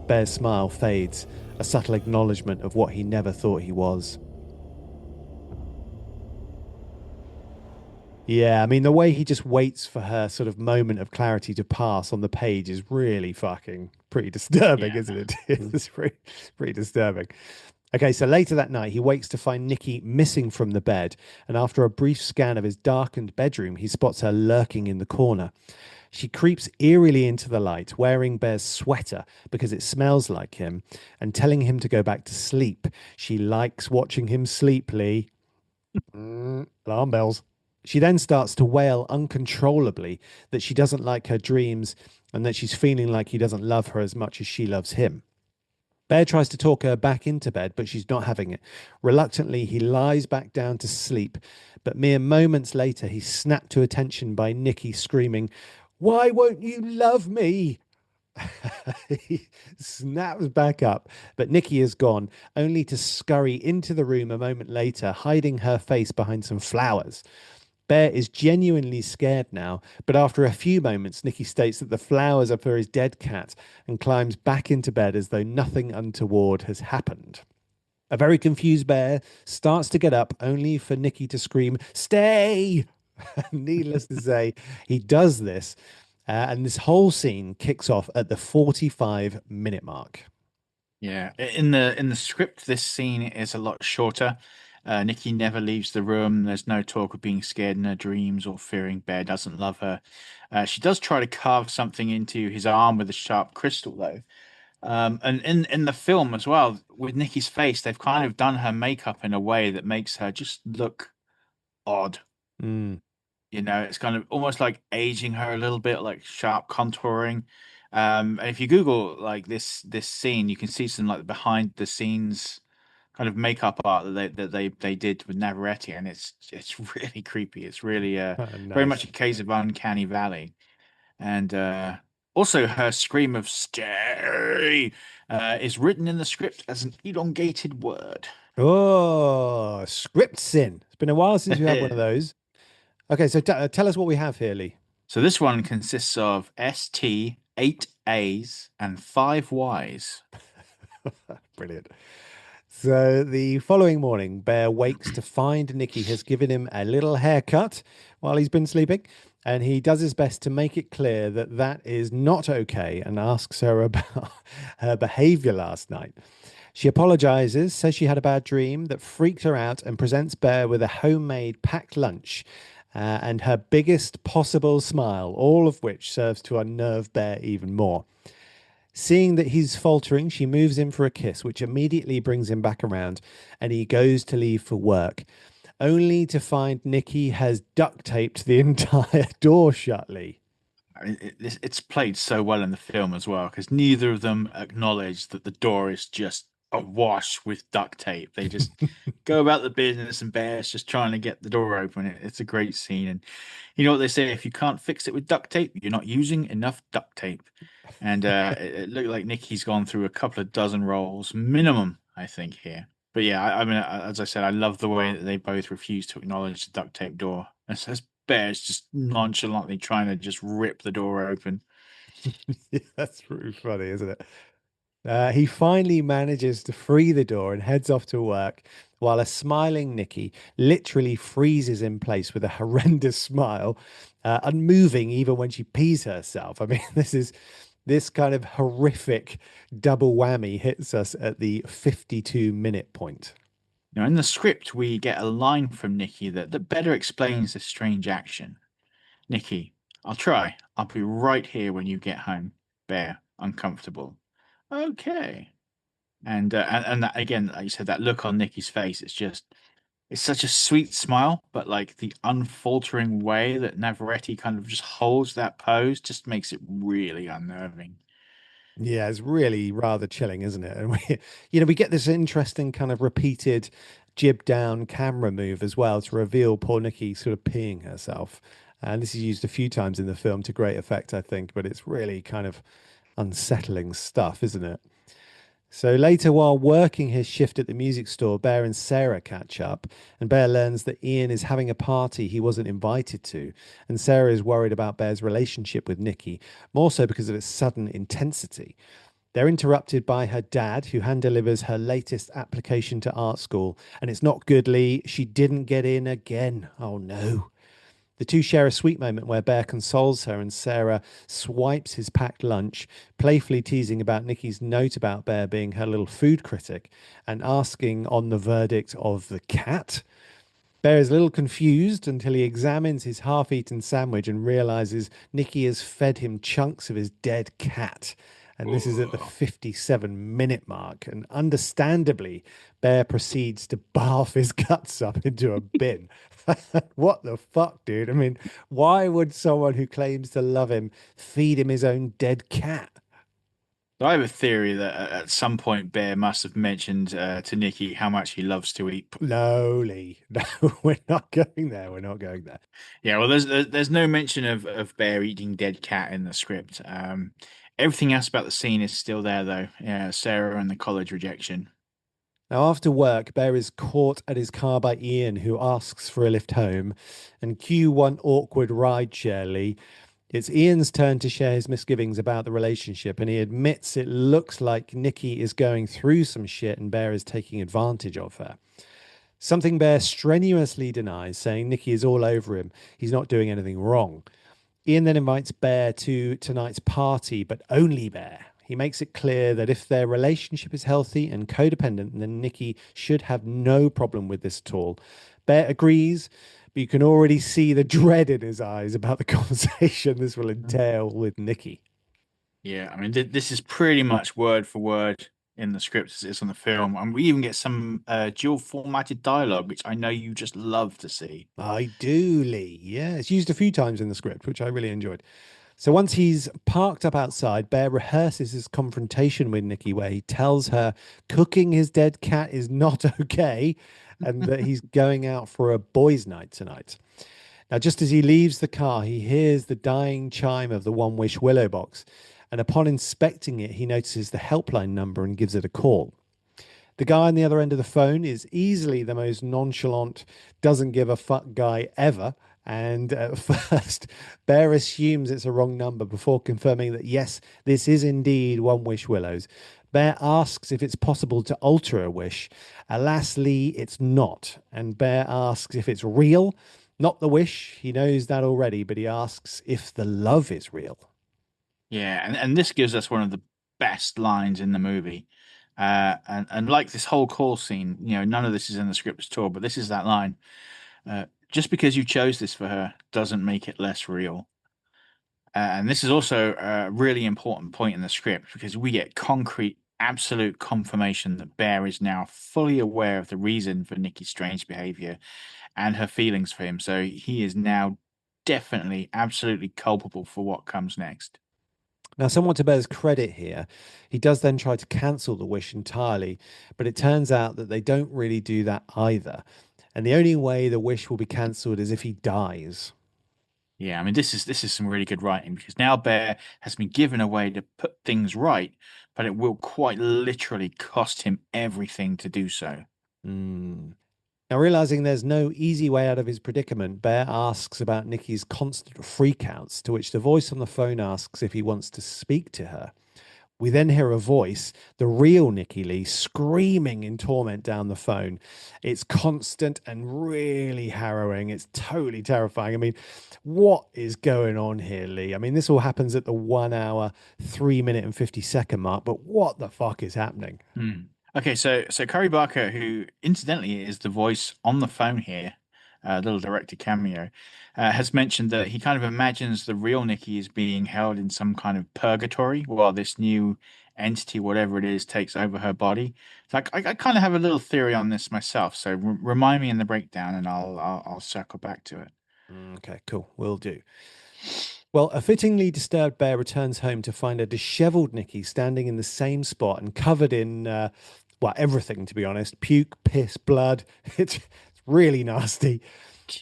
Bear's smile fades, a subtle acknowledgement of what he never thought he was. Yeah, I mean, the way he just waits for her sort of moment of clarity to pass on the page is really fucking pretty disturbing, Yeah, isn't it? man. It's pretty disturbing. Okay, so later that night, he wakes to find Nikki missing from the bed, and after a brief scan of his darkened bedroom, he spots her lurking in the corner. She creeps eerily into the light, wearing Bear's sweater because it smells like him, and telling him to go back to sleep. She likes watching him sleep, Lee. Alarm bells. She then starts to wail uncontrollably that she doesn't like her dreams and that she's feeling like he doesn't love her as much as she loves him. Bear tries to talk her back into bed, but she's not having it. Reluctantly, he lies back down to sleep, but mere moments later, he's snapped to attention by Nikki screaming, Why won't you love me? He snaps back up, but Nikki is gone, only to scurry into the room a moment later, hiding her face behind some flowers. Bear is genuinely scared now, but after a few moments, Nikki states that the flowers are for his dead cat and climbs back into bed as though nothing untoward has happened. A very confused Bear starts to get up, only for Nikki to scream, Stay! Needless to say, he does this, and this whole scene kicks off at the 45-minute mark. Yeah, in the script, this scene is a lot shorter. Nikki never leaves the room. There's no talk of being scared in her dreams or fearing Bear doesn't love her. She does try to carve something into his arm with a sharp crystal, though. And in the film as well, with Nikki's face, they've kind of done her makeup in a way that makes her just look odd. Mm. It's kind of almost like aging her a little bit, like sharp contouring. And if you Google like this scene, you can see some like behind the scenes kind of makeup art that they did with Navarrete, and it's really creepy. It's really very much Nice. a case of Uncanny Valley, and also her scream of "scary" is written in the script as an elongated word. Oh, script sin. It's been a while since we had one of those. Okay, so tell us what we have here, Lee. So this one consists of ST, 8 A's, and 5 Y's. Brilliant. So the following morning, Bear wakes to find Nicky has given him a little haircut while he's been sleeping, and he does his best to make it clear that that is not okay and asks her about her behavior last night. She apologizes, says she had a bad dream that freaked her out, and presents Bear with a homemade packed lunch and her biggest possible smile, all of which serves to unnerve Bear even more. Seeing that he's faltering, she moves in for a kiss, which immediately brings him back around, and he goes to leave for work, only to find Nikki has duct taped the entire door shut, Lee. I mean, it's played so well in the film as well because neither of them acknowledge that the door is just awash with duct tape. They just go about the business, and Bear's just trying to get the door open. It's a great scene, and you know what they say: if you can't fix it with duct tape, you're not using enough duct tape. And it looked like Nikki's gone through a couple of dozen rolls minimum, I think here. But yeah, I mean, as I said, I love the way that they both refuse to acknowledge the duct tape door. And so Bear's just nonchalantly trying to just rip the door open. Yeah, that's really funny, isn't it? He finally manages to free the door and heads off to work, while a smiling Nikki literally freezes in place with a horrendous smile, unmoving even when she pees herself. I mean, this kind of horrific double whammy hits us at the 52-minute point. Now, in the script, we get a line from Nikki that better explains this strange action. Nikki, I'll try. I'll be right here when you get home. Bear, uncomfortable. Okay. And that again, like you said, that look on Nikki's face, it's such a sweet smile, but like the unfaltering way that Navarrete kind of just holds that pose just makes it really unnerving. Yeah, it's really rather chilling, isn't it? And we get this interesting kind of repeated jib down camera move as well to reveal poor Nikki sort of peeing herself. And this is used a few times in the film to great effect, I think, but it's really kind of unsettling stuff, isn't it? So later, while working his shift at the music store, Bear and Sarah catch up, and Bear learns that Ian is having a party he wasn't invited to, and Sarah is worried about Bear's relationship with Nikki, more so because of its sudden intensity. They're interrupted by her dad, who hand delivers her latest application to art school, and it's not good, Lee. She didn't get in again. Oh no. The two share a sweet moment where Bear consoles her and Sarah swipes his packed lunch, playfully teasing about Nikki's note about Bear being her little food critic and asking on the verdict of the cat. Bear is a little confused until he examines his half eaten sandwich and realizes Nikki has fed him chunks of his dead cat. And this is at the Ugh. 57-minute mark. And understandably, Bear proceeds to barf his guts up into a bin. What the fuck, dude? I mean, why would someone who claims to love him feed him his own dead cat? I have a theory that at some point Bear must have mentioned to Nikki how much he loves to eat. No, Lee. No, we're not going there. We're not going there. Yeah, well, there's no mention of Bear eating dead cat in the script. Everything else about the scene is still there, though. Yeah, Sarah and the college rejection. Now, after work, Bear is caught at his car by Ian, who asks for a lift home, and cue one awkward ride share, Lee. It's Ian's turn to share his misgivings about the relationship, and he admits it looks like Nikki is going through some shit and Bear is taking advantage of her. Something Bear strenuously denies, saying Nikki is all over him. He's not doing anything wrong. Ian then invites Bear to tonight's party, but only Bear. He makes it clear that if their relationship is healthy and codependent, then Nikki should have no problem with this at all. Bear agrees, but you can already see the dread in his eyes about the conversation this will entail with Nikki. Yeah, I mean, this is pretty much word for word in the script as it's on the film, and we even get some dual formatted dialogue, which I know you just love to see. I do, Lee. Yeah, it's used a few times in the script, which I really enjoyed. So once he's parked up outside, Bear rehearses his confrontation with Nikki, where he tells her cooking his dead cat is not okay and that he's going out for a boys' night tonight. Now, just as he leaves the car, he hears the dying chime of the One Wish Willow box. And upon inspecting it, he notices the helpline number and gives it a call. The guy on the other end of the phone is easily the most nonchalant, doesn't give a fuck guy ever. And at first, Bear assumes it's a wrong number before confirming that, yes, this is indeed One Wish Willows. Bear asks if it's possible to alter a wish. Alas, Lee, it's not. And Bear asks if it's real, not the wish. He knows that already, but he asks if the love is real. Yeah, and this gives us one of the best lines in the movie. And like this whole call scene, none of this is in the script at all, but this is that line. Just because you chose this for her doesn't make it less real. And this is also a really important point in the script because we get concrete, absolute confirmation that Bear is now fully aware of the reason for Nikki's strange behavior and her feelings for him. So he is now definitely, absolutely culpable for what comes next. Now, somewhat to Bear's credit here, he does then try to cancel the wish entirely, but it turns out that they don't really do that either. And the only way the wish will be cancelled is if he dies. Yeah, I mean this is some really good writing because now Bear has been given a way to put things right, but it will quite literally cost him everything to do so. Hmm. Now, realizing there's no easy way out of his predicament, Bear asks about Nikki's constant freakouts, to which the voice on the phone asks if he wants to speak to her. We then hear a voice, the real Nikki Lee, screaming in torment down the phone. It's constant and really harrowing. It's totally terrifying. I mean, what is going on here, Lee? I mean, this all happens at the 1 hour, 3 minute, and 50-second mark, but what the fuck is happening? Hmm. Okay, so Curry Barker, who incidentally is the voice on the phone here, little director cameo, has mentioned that he kind of imagines the real Nikki is being held in some kind of purgatory while this new entity, whatever it is, takes over her body. So I kind of have a little theory on this myself. So remind me in the breakdown, and I'll circle back to it. Okay, cool. Will do. Well, a fittingly disturbed Bear returns home to find a disheveled Nikki standing in the same spot and covered in, well, everything, to be honest: puke, piss, blood. It's really nasty.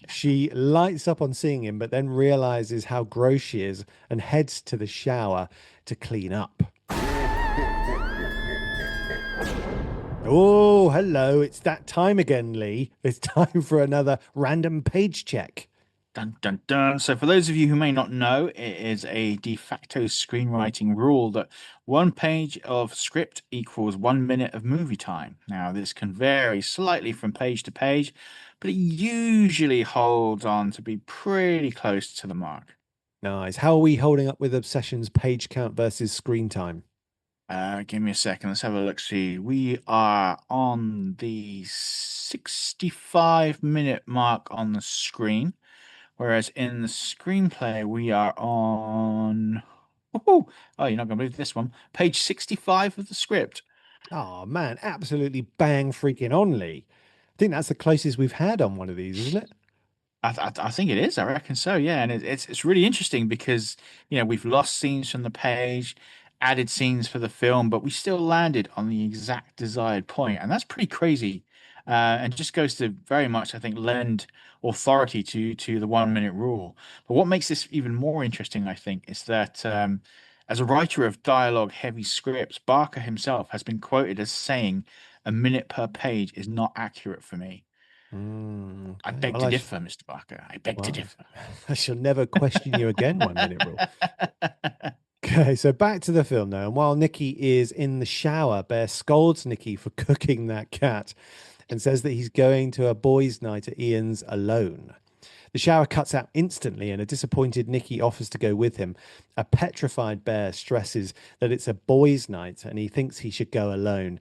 She lights up on seeing him, but then realizes how gross she is and heads to the shower to clean up. Oh, hello. It's that time again, Lee. It's time for another random page check. Dun dun dun. So, for those of you who may not know, it is a de facto screenwriting rule that one page of script equals 1 minute of movie time. Now, this can vary slightly from page to page, but it usually holds on to be pretty close to the mark. Nice. How are we holding up with Obsession's page count versus screen time? Give me a second. Let's have a look. See, we are on the 65-minute mark on the screen. Whereas in the screenplay, we are on. Oh, you're not going to believe this one. Page 65 of the script. Oh, man. Absolutely bang freaking on, Lee. I think that's the closest we've had on one of these, isn't it? I think it is. I reckon so. Yeah, and it's really interesting because we've lost scenes from the page, added scenes for the film, but we still landed on the exact desired point, and that's pretty crazy. And just goes to very much, I think, lend authority to the 1 minute rule. But what makes this even more interesting, I think, is that as a writer of dialogue-heavy scripts, Barker himself has been quoted as saying, "A minute per page is not accurate for me." I Okay. beg to differ, Mr. Barker. I beg to Well, differ. I shall never question you again, 1 minute rule. Okay, so back to the film now. And while Nikki is in the shower, Bear scolds Nikki for cooking that cat and says that he's going to a boys' night at Ian's alone. The shower cuts out instantly, and a disappointed Nikki offers to go with him. A petrified Bear stresses that it's a boys' night and he thinks he should go alone.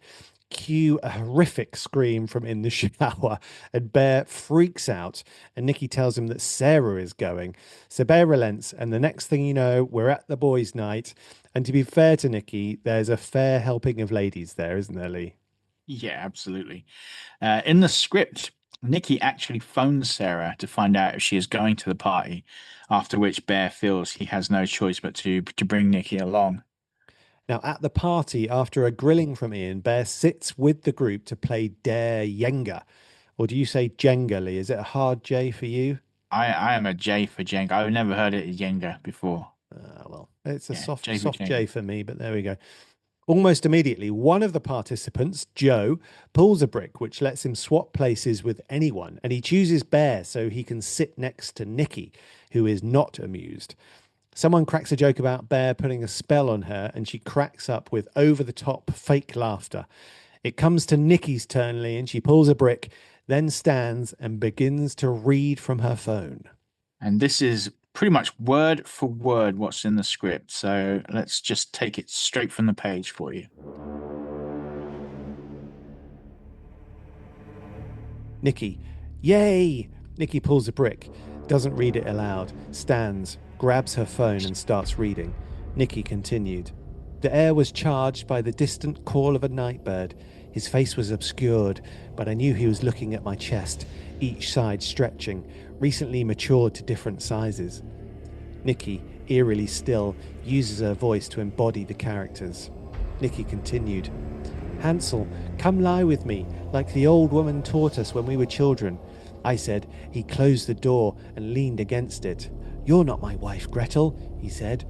Cue a horrific scream from in the shower, and Bear freaks out. And Nikki tells him that Sarah is going. So Bear relents, and the next thing you know, we're at the boys' night. And to be fair to Nikki, there's a fair helping of ladies there, isn't there, Lee? Yeah, absolutely. In the script, Nikki actually phones Sarah to find out if she is going to the party, after which Bear feels he has no choice but to bring Nikki along. Now, at the party, after a grilling from Ian, Bear sits with the group to play Dare Yenga. Or do you say Jenga, Lee? Is it a hard J for you? I am a J for Jenga. I've never heard it as Jenga before. Well, it's a Yeah, soft, J for soft J Jenga. for me, but there we go. Almost immediately, one of the participants, Joe, pulls a brick which lets him swap places with anyone, and he chooses Bear so he can sit next to Nikki, who is not amused. Someone cracks a joke about Bear putting a spell on her, and she cracks up with over the top fake laughter. It comes to Nikki's turn, Lee, and she pulls a brick, then stands and begins to read from her phone. And this is pretty much word for word what's in the script. So let's just take it straight from the page for you. Nikki, yay! Nikki pulls a brick, doesn't read it aloud, stands, grabs her phone, and starts reading. Nikki continued. The air was charged by the distant call of a nightbird. His face was obscured, but I knew he was looking at my chest, each side stretching, recently matured to different sizes. Nikki, eerily still, uses her voice to embody the characters. Nikki continued. Hansel, come lie with me, like the old woman taught us when we were children. I said. He closed the door and leaned against it. You're not my wife, Gretel, he said.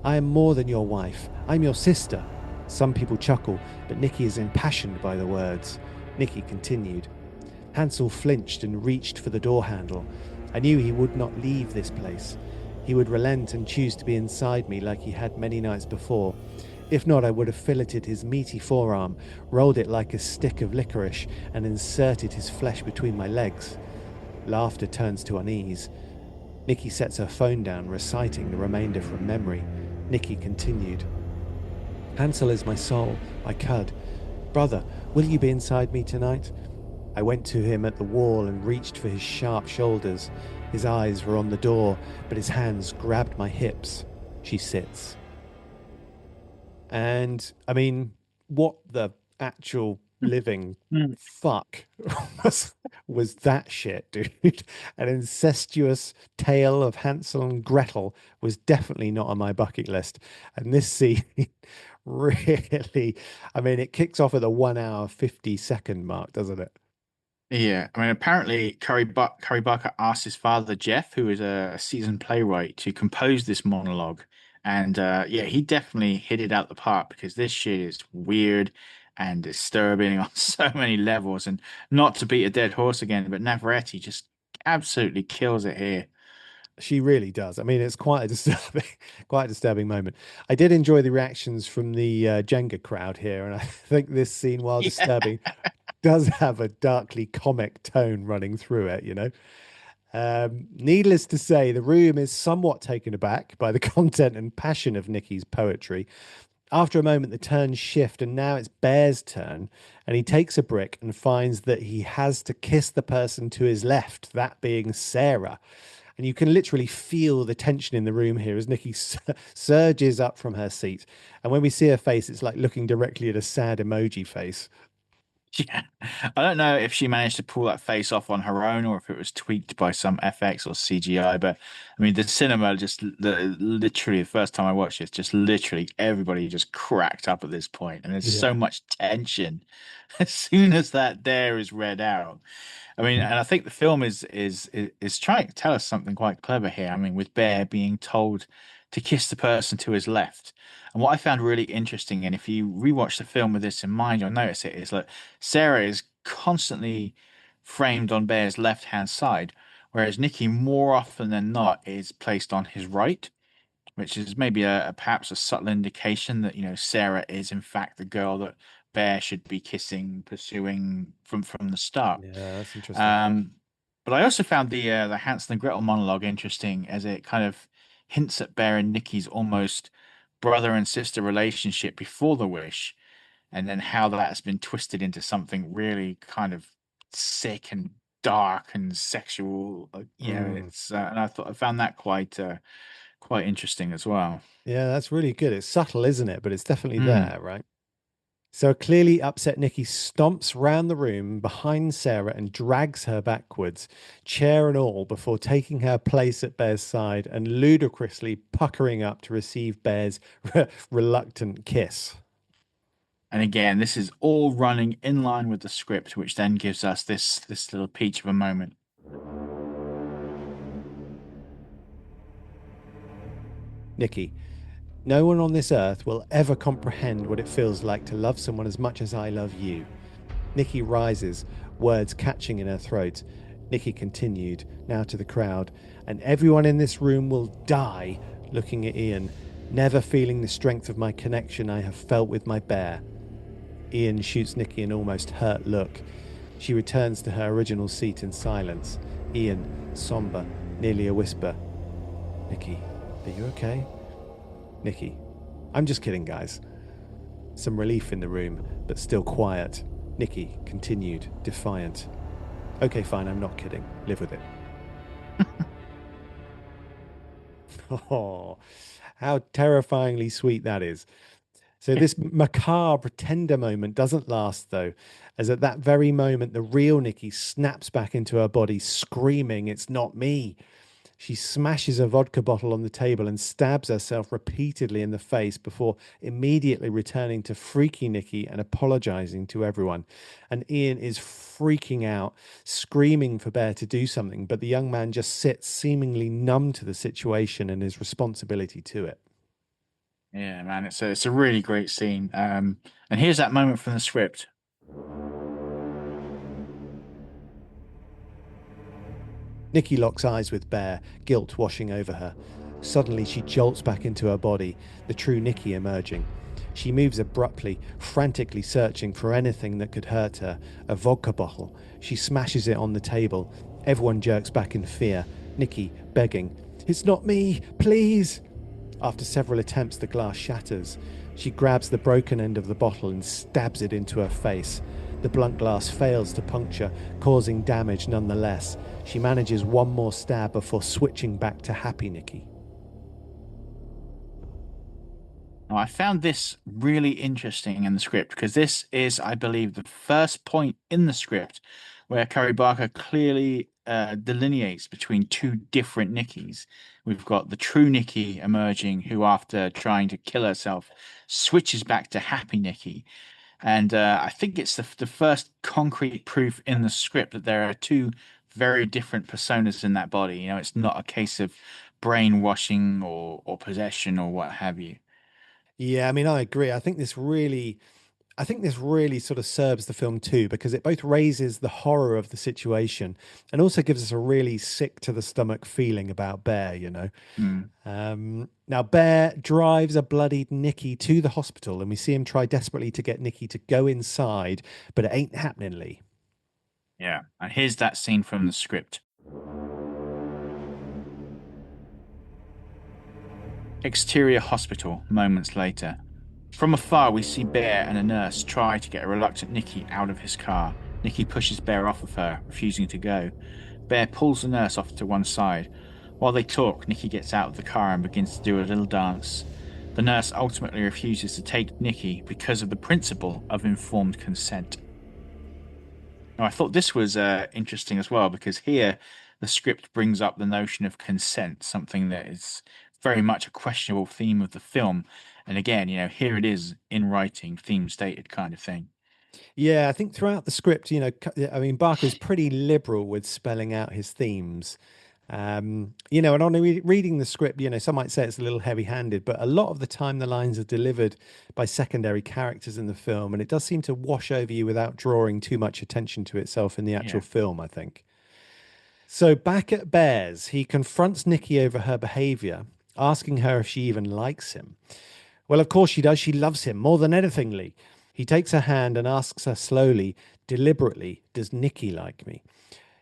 I am more than your wife. I'm your sister. Some people chuckle, but Nikki is impassioned by the words. Nikki continued. Hansel flinched and reached for the door handle. I knew he would not leave this place. He would relent and choose to be inside me like he had many nights before. If not, I would have filleted his meaty forearm, rolled it like a stick of licorice, and inserted his flesh between my legs. Laughter turns to unease. Nikki sets her phone down, reciting the remainder from memory. Nikki continued. Hansel is my soul, my cud. Brother, will you be inside me tonight? I went to him at the wall and reached for his sharp shoulders. His eyes were on the door, but his hands grabbed my hips. She sits. And I mean, what the actual living Mm. fuck was was that shit, dude? An incestuous tale of Hansel and Gretel was definitely not on my bucket list. And this scene really, I mean, it kicks off at the 1 hour 50 second mark, doesn't it? Yeah, I mean, apparently Curry Barker asked his father Jeff, who is a seasoned playwright, to compose this monologue, and yeah, he definitely hit it out the park because this shit is weird and disturbing on so many levels. And not to beat a dead horse again, but Navarrete just absolutely kills it here. She really does. I mean, it's quite a disturbing, quite a disturbing moment. I did enjoy the reactions from the Jenga crowd here, and I think this scene, while Yeah. disturbing, does have a darkly comic tone running through it, you know? Needless to say, the room is somewhat taken aback by the content and passion of Nicky's poetry. After a moment, the turns shift, and now it's Bear's turn, and he takes a brick and finds that he has to kiss the person to his left, that being Sarah. And you can literally feel the tension in the room here as Nikki surges up from her seat. And when we see her face, it's like looking directly at a sad emoji face. Yeah. I don't know if she managed to pull that face off on her own or if it was tweaked by some FX or CGI, but I mean, the cinema just literally the first time I watched this, just literally everybody just cracked up at this point, and there's so Yeah. much tension as soon as that dare is read out. I mean, and I think the film is trying to tell us something quite clever here. I mean, with Bear being told to kiss the person to his left. And what I found really interesting, and if you rewatch the film with this in mind, you'll notice it, is that Sarah is constantly framed on Bear's left-hand side, whereas Nikki, more often than not, is placed on his right, which is maybe perhaps a subtle indication that, Sarah is in fact the girl that Bear should be kissing, pursuing from the start. Yeah, that's interesting. Um, but I also found the Hansel and Gretel monologue interesting as it kind of hints at Bear and Nikki's almost brother and sister relationship before the wish, and then how that has been twisted into something really kind of sick and dark and sexual. Mm. It's and I found that quite interesting as well. Yeah, that's really good. It's subtle, isn't it? But it's definitely Mm. there, right? So a clearly upset Nikki stomps round the room behind Sarah and drags her backwards, chair and all, before taking her place at Bear's side and ludicrously puckering up to receive Bear's reluctant kiss. And again, this is all running in line with the script, which then gives us this little peach of a moment. Nikki, no one on this earth will ever comprehend what it feels like to love someone as much as I love you. Nikki rises, words catching in her throat. Nikki continued, now to the crowd, and everyone in this room will die looking at Ian, never feeling the strength of my connection I have felt with my bear. Ian shoots Nikki an almost hurt look. She returns to her original seat in silence. Ian, somber, nearly a whisper. Nikki, are you okay? Nikki, I'm just kidding, guys. Some relief in the room, but still quiet. Nikki continued, defiant. Okay, fine, I'm not kidding. Live with it. Oh, how terrifyingly sweet that is. So, this macabre tender moment doesn't last, though, as at that very moment, the real Nikki snaps back into her body, screaming, "It's not me." She smashes a vodka bottle on the table and stabs herself repeatedly in the face before immediately returning to freaky Nikki and apologizing to everyone. And Ian is freaking out, screaming for Bear to do something, but the young man just sits seemingly numb to the situation and his responsibility to it. Yeah, man, it's a really great scene. And here's that moment from the script. Nikki locks eyes with Bear, guilt washing over her. Suddenly, she jolts back into her body, the true Nikki emerging. She moves abruptly, frantically searching for anything that could hurt her. A vodka bottle. She smashes it on the table. Everyone jerks back in fear. Nikki begging, "It's not me, please." After several attempts, the glass shatters. She grabs the broken end of the bottle and stabs it into her face. The blunt glass fails to puncture, causing damage nonetheless. She manages one more stab before switching back to Happy Nikki. Now, I found this really interesting in the script because this is, I believe, the first point in the script where Carrie Barker clearly delineates between two different Nickies. We've got the true Nikki emerging, who, after trying to kill herself, switches back to Happy Nikki. And I think it's the first concrete proof in the script that there are two very different personas in that body. You know, it's not a case of brainwashing or possession or what have you. Yeah, I mean, I agree. I think this really sort of serves the film too, because it both raises the horror of the situation and also gives us a really sick to the stomach feeling about Bear, you know. Mm. Now, Bear drives a bloodied Nikki to the hospital, and we see him try desperately to get Nikki to go inside, but it ain't happening, Lee. Yeah. And here's that scene from the script. Exterior hospital, moments later. From afar, we see Bear and a nurse try to get a reluctant Nikki out of his car. Nikki pushes Bear off of her, refusing to go. Bear pulls the nurse off to one side. While they talk, Nikki gets out of the car and begins to do a little dance. The nurse ultimately refuses to take Nikki because of the principle of informed consent. Now, I thought this was interesting as well because here the script brings up the notion of consent, something that is very much a questionable theme of the film. And again, you know, here it is in writing, theme stated kind of thing. Yeah, I think throughout the script, I mean, Barker's pretty liberal with spelling out his themes. And on reading the script, some might say it's a little heavy-handed, but a lot of the time the lines are delivered by secondary characters in the film, and it does seem to wash over you without drawing too much attention to itself in the actual Yeah. film, I think. So back at Bears, he confronts Nikki over her behavior, asking her if she even likes him. Well, of course she does. She loves him more than anything, Lee. He takes her hand and asks her slowly, deliberately, "Does Nikki like me?"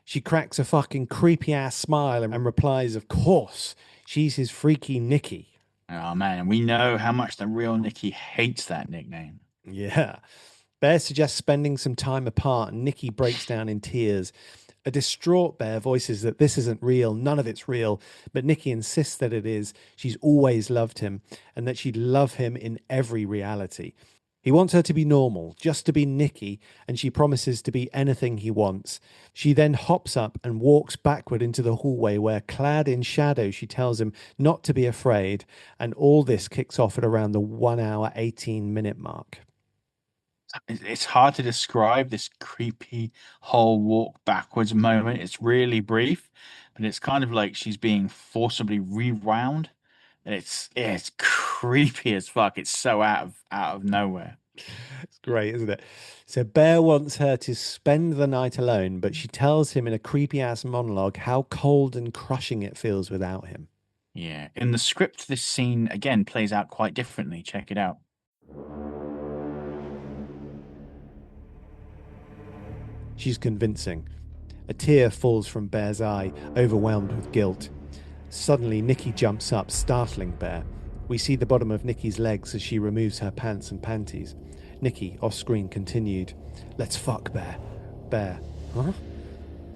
She cracks a fucking creepy ass smile and replies, "Of course. She's his freaky Nikki." Oh man, and we know how much the real Nikki hates that nickname. Yeah. Bear suggests spending some time apart, and Nikki breaks down in tears. A distraught Bear voices that this isn't real, none of it's real, but Nikki insists that it is. She's always loved him and that she'd love him in every reality. He wants her to be normal, just to be Nikki, and she promises to be anything he wants. She then hops up and walks backward into the hallway where, clad in shadow, she tells him not to be afraid, and all this kicks off at around the 1 hour, 18-minute mark. It's hard to describe this creepy whole walk backwards moment. It's really brief, but it's kind of like she's being forcibly rewound. And it's creepy as fuck. It's so out of nowhere. It's great, isn't it? So Bear wants her to spend the night alone, but she tells him in a creepy ass monologue how cold and crushing it feels without him. Yeah. In the script, this scene again plays out quite differently. Check it out. She's convincing. A tear falls from Bear's eye, overwhelmed with guilt. Suddenly, Nikki jumps up, startling Bear. We see the bottom of Nikki's legs as she removes her pants and panties. Nikki, off screen, continued. Let's fuck, Bear. Bear. Huh?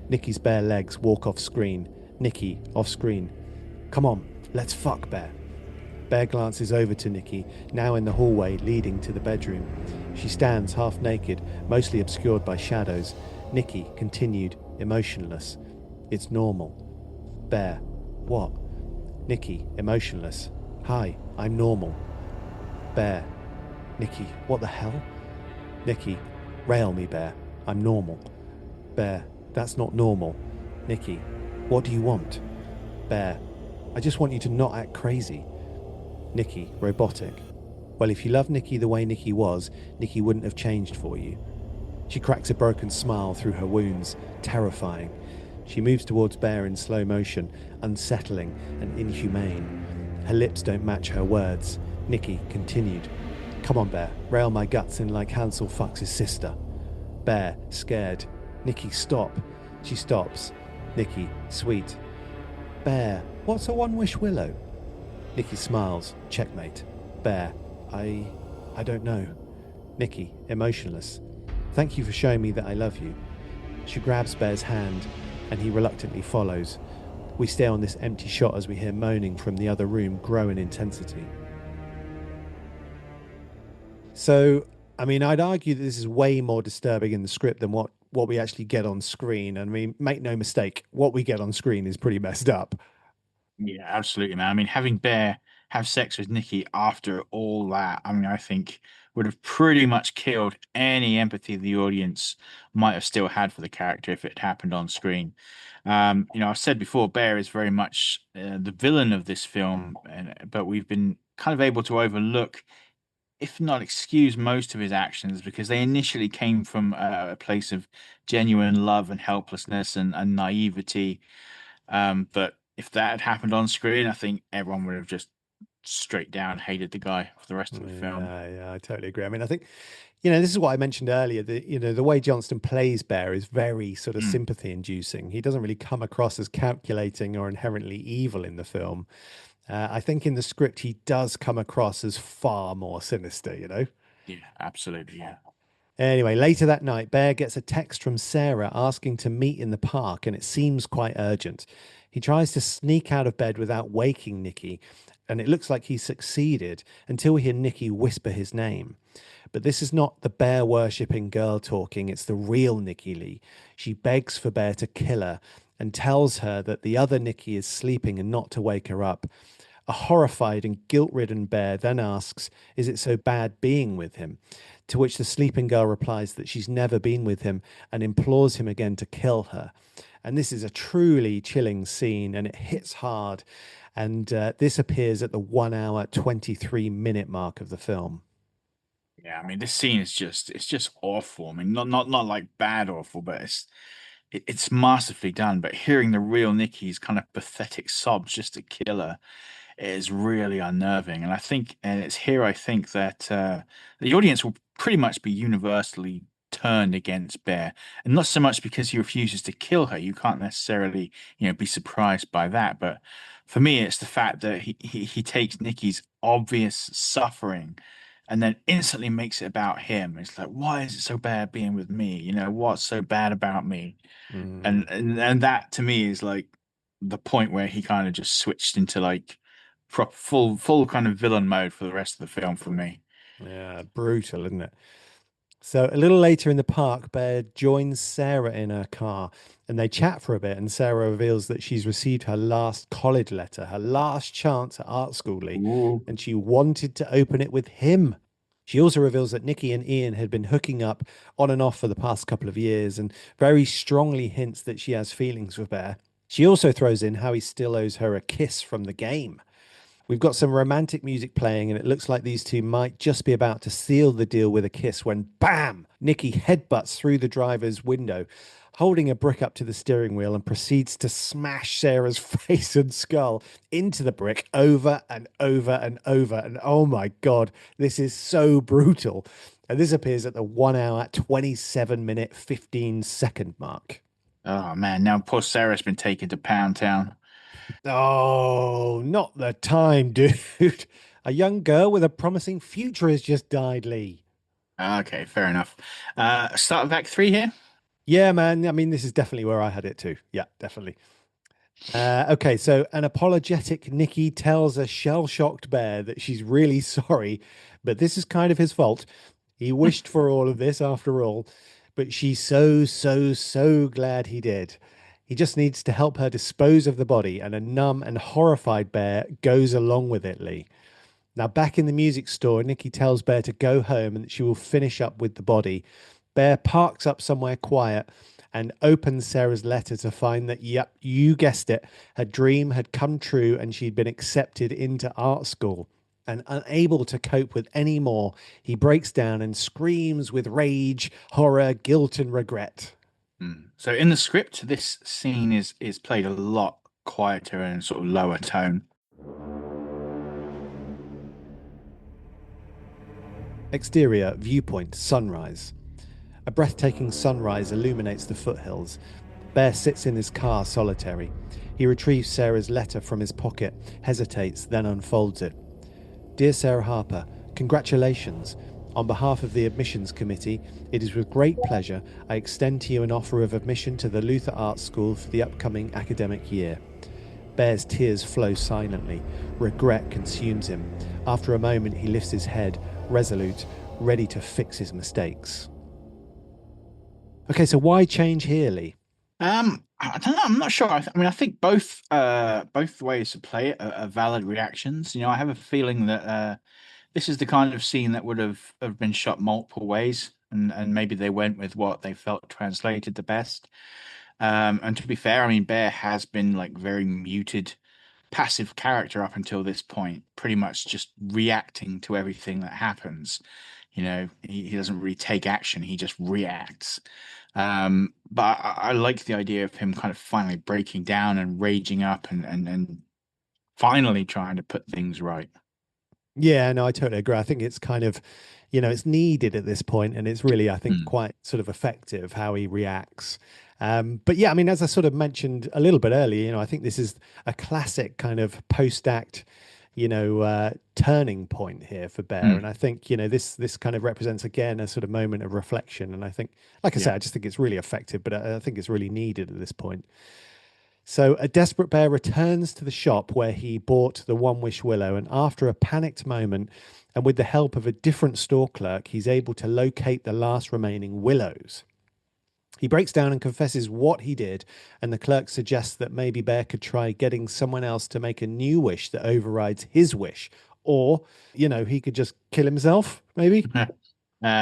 Nikki's bare legs walk off screen. Nikki, off screen. Come on, let's fuck, Bear. Bear glances over to Nikki, now in the hallway leading to the bedroom. She stands half naked, mostly obscured by shadows. Nikki continued, emotionless. It's normal. Bear. What? Nikki, emotionless. Hi, I'm normal. Bear. Nikki, what the hell? Nikki, rail me, Bear. I'm normal. Bear, that's not normal. Nikki, what do you want? Bear, I just want you to not act crazy. Nikki, robotic. Well, if you loved Nikki the way Nikki was, Nikki wouldn't have changed for you. She cracks a broken smile through her wounds, terrifying. She moves towards Bear in slow motion, unsettling and inhumane. Her lips don't match her words. Nikki continued. Come on, Bear, rail my guts in like Hansel fucks his sister. Bear, scared. Nikki, stop. She stops. Nikki, sweet. Bear, what's a one-wish willow? Nikki smiles. Checkmate. Bear, I don't know. Nikki, emotionless. Thank you for showing me that I love you. She grabs Bear's hand, and he reluctantly follows. We stay on this empty shot as we hear moaning from the other room grow in intensity. So, I mean, I'd argue that this is way more disturbing in the script than what we actually get on screen. And I mean, make no mistake, what we get on screen is pretty messed up. Yeah, absolutely, man. I mean, having Bear have sex with Nikki after all that, I mean, I think would have pretty much killed any empathy the audience might have still had for the character if it happened on screen. I've said before, Bear is very much the villain of this film, but we've been kind of able to overlook, if not excuse, most of his actions because they initially came from a place of genuine love and helplessness and naivety. But if that had happened on screen, I think everyone would have just straight down hated the guy for the rest of the film. Yeah, I totally agree. I mean, I think, this is what I mentioned earlier. The way Johnston plays Bear is very sort of Mm, sympathy inducing. He doesn't really come across as calculating or inherently evil in the film. I think in the script, he does come across as far more sinister. yeah, absolutely. Yeah. Anyway, later that night, Bear gets a text from Sarah asking to meet in the park, and it seems quite urgent. He tries to sneak out of bed without waking Nikki, and it looks like he succeeded until we hear Nikki whisper his name. But this is not the Bear worshipping girl talking, it's the real Nikki Lee. She begs for Bear to kill her and tells her that the other Nikki is sleeping and not to wake her up. A horrified and guilt ridden Bear then asks, is it so bad being with him? To which the sleeping girl replies that she's never been with him and implores him again to kill her. And this is a truly chilling scene and it hits hard. And this appears at the 1 hour, 23-minute mark of the film. Yeah, I mean, this scene is just awful. I mean, not like bad awful, but it's masterfully done. But hearing the real Nikki's kind of pathetic sobs just to kill her is really unnerving. And it's here I think that the audience will pretty much be universally turned against Bear, and not so much because he refuses to kill her. You can't necessarily, be surprised by that. But for me, it's the fact that he takes Nikki's obvious suffering and then instantly makes it about him. It's like, why is it so bad being with me? What's so bad about me? And Mm. and that to me is like the point where he kind of just switched into like full kind of villain mode for the rest of the film for me. Yeah, brutal, isn't it? So a little later in the park, Bear joins Sarah in her car and they chat for a bit. And Sarah reveals that she's received her last college letter, her last chance at art school, Lee, Ooh. and she wanted to open it with him. She also reveals that Nikki and Ian had been hooking up on and off for the past couple of years and very strongly hints that she has feelings for Bear. She also throws in how he still owes her a kiss from the game. We've got some romantic music playing, and it looks like these two might just be about to seal the deal with a kiss when, bam, Nikki headbutts through the driver's window, holding a brick up to the steering wheel, and proceeds to smash Sarah's face and skull into the brick over and over and over. And oh my God, this is so brutal. And this appears at the 1 hour, 27 minute, 15 second mark. Oh man, now poor Sarah's been taken to Pound Town. Oh, not the time, dude. A young girl with a promising future has just died, Lee. Okay, fair enough. Start of Act 3 here. Yeah, man. I mean, this is definitely where I had it too. Yeah, definitely. Okay, so an apologetic Nikki tells a shell-shocked Bear that she's really sorry, but this is kind of his fault. He wished for all of this after all, but she's so, so, so glad he did. He just needs to help her dispose of the body, and a numb and horrified Bear goes along with it, Lee. Now, back in the music store, Nikki tells Bear to go home and that she will finish up with the body. Bear parks up somewhere quiet and opens Sarah's letter to find that, yep, you guessed it, her dream had come true and she'd been accepted into art school. And unable to cope with any more, he breaks down and screams with rage, horror, guilt, and regret. So in the script, this scene is played a lot quieter and sort of lower tone. Exterior viewpoint sunrise. A breathtaking sunrise illuminates the foothills. Bear sits in his car solitary. He retrieves Sarah's letter from his pocket, hesitates, then unfolds it. Dear Sarah Harper, congratulations. On behalf of the admissions committee, it is with great pleasure I extend to you an offer of admission to the Luther Art School for the upcoming academic year. Bear's tears flow silently. Regret consumes him. After a moment, he lifts his head, resolute, ready to fix his mistakes. Okay, so why change here, Lee? I don't know. I'm not sure. I mean, I think both ways to play it are valid reactions. I have a feeling that this is the kind of scene that would have been shot multiple ways, and maybe they went with what they felt translated the best. And to be fair, I mean, Bear has been like very muted, passive character up until this point, pretty much just reacting to everything that happens. He doesn't really take action; he just reacts. But I like the idea of him kind of finally breaking down and raging up and finally trying to put things right. Yeah, no, I totally agree. I think it's kind of, it's needed at this point, and it's really, I think, Mm, quite sort of effective how he reacts. But yeah, I mean, as I sort of mentioned a little bit earlier, I think this is a classic kind of post-act, turning point here for Bear, and mm, I think, this kind of represents again a sort of moment of reflection, and I think, like I yeah. said, I just think it's really effective, but I think it's really needed at this point. So, a desperate Bear returns to the shop where he bought the One Wish Willow, and after a panicked moment, and with the help of a different store clerk, he's able to locate the last remaining willows. He breaks down and confesses what he did, and the clerk suggests that maybe Bear could try getting someone else to make a new wish that overrides his wish. Or, he could just kill himself, maybe.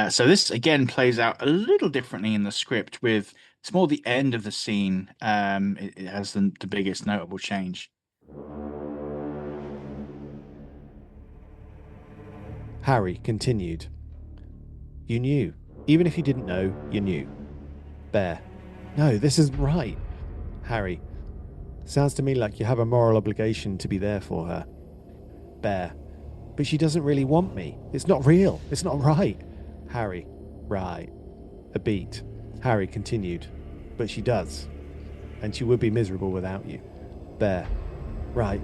So this again plays out a little differently in the script with it's more the end of the scene. It has the biggest notable change. Harry continued. You knew. Even if you didn't know, you knew. Bear. No, this isn't right. Harry. Sounds to me like you have a moral obligation to be there for her. Bear. But she doesn't really want me. It's not real. It's not right. Harry. Right. A beat. Harry continued. But she does. And she would be miserable without you. Bear. Right.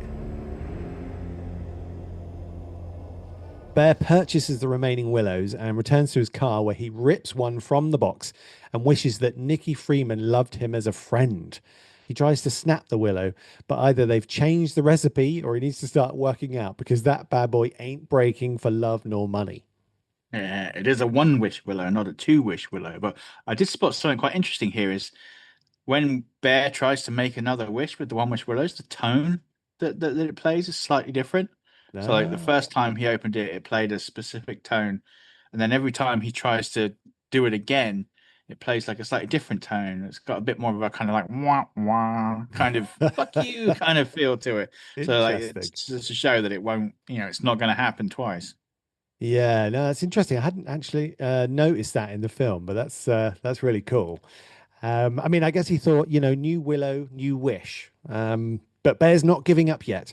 Bear purchases the remaining willows and returns to his car where he rips one from the box and wishes that Nicky Freeman loved him as a friend. He tries to snap the willow, but either they've changed the recipe or he needs to start working out because that bad boy ain't breaking for love nor money. Yeah, it is a one wish willow, not a two wish willow. But I did spot something quite interesting here is when Bear tries to make another wish with the one wish willows, the tone that it plays is slightly different. So like the Ah. first time he opened it, it played a specific tone, and then every time he tries to do it again, it plays like a slightly different tone. It's got a bit more of a kind of like wah wah kind of fuck you kind of feel to it. So like it's Interesting. just to show that it won't, it's not going to happen twice. Yeah, no, that's interesting. I hadn't actually noticed that in the film, but that's really cool. I mean, I guess he thought, new Willow, new wish. But Bear's not giving up yet,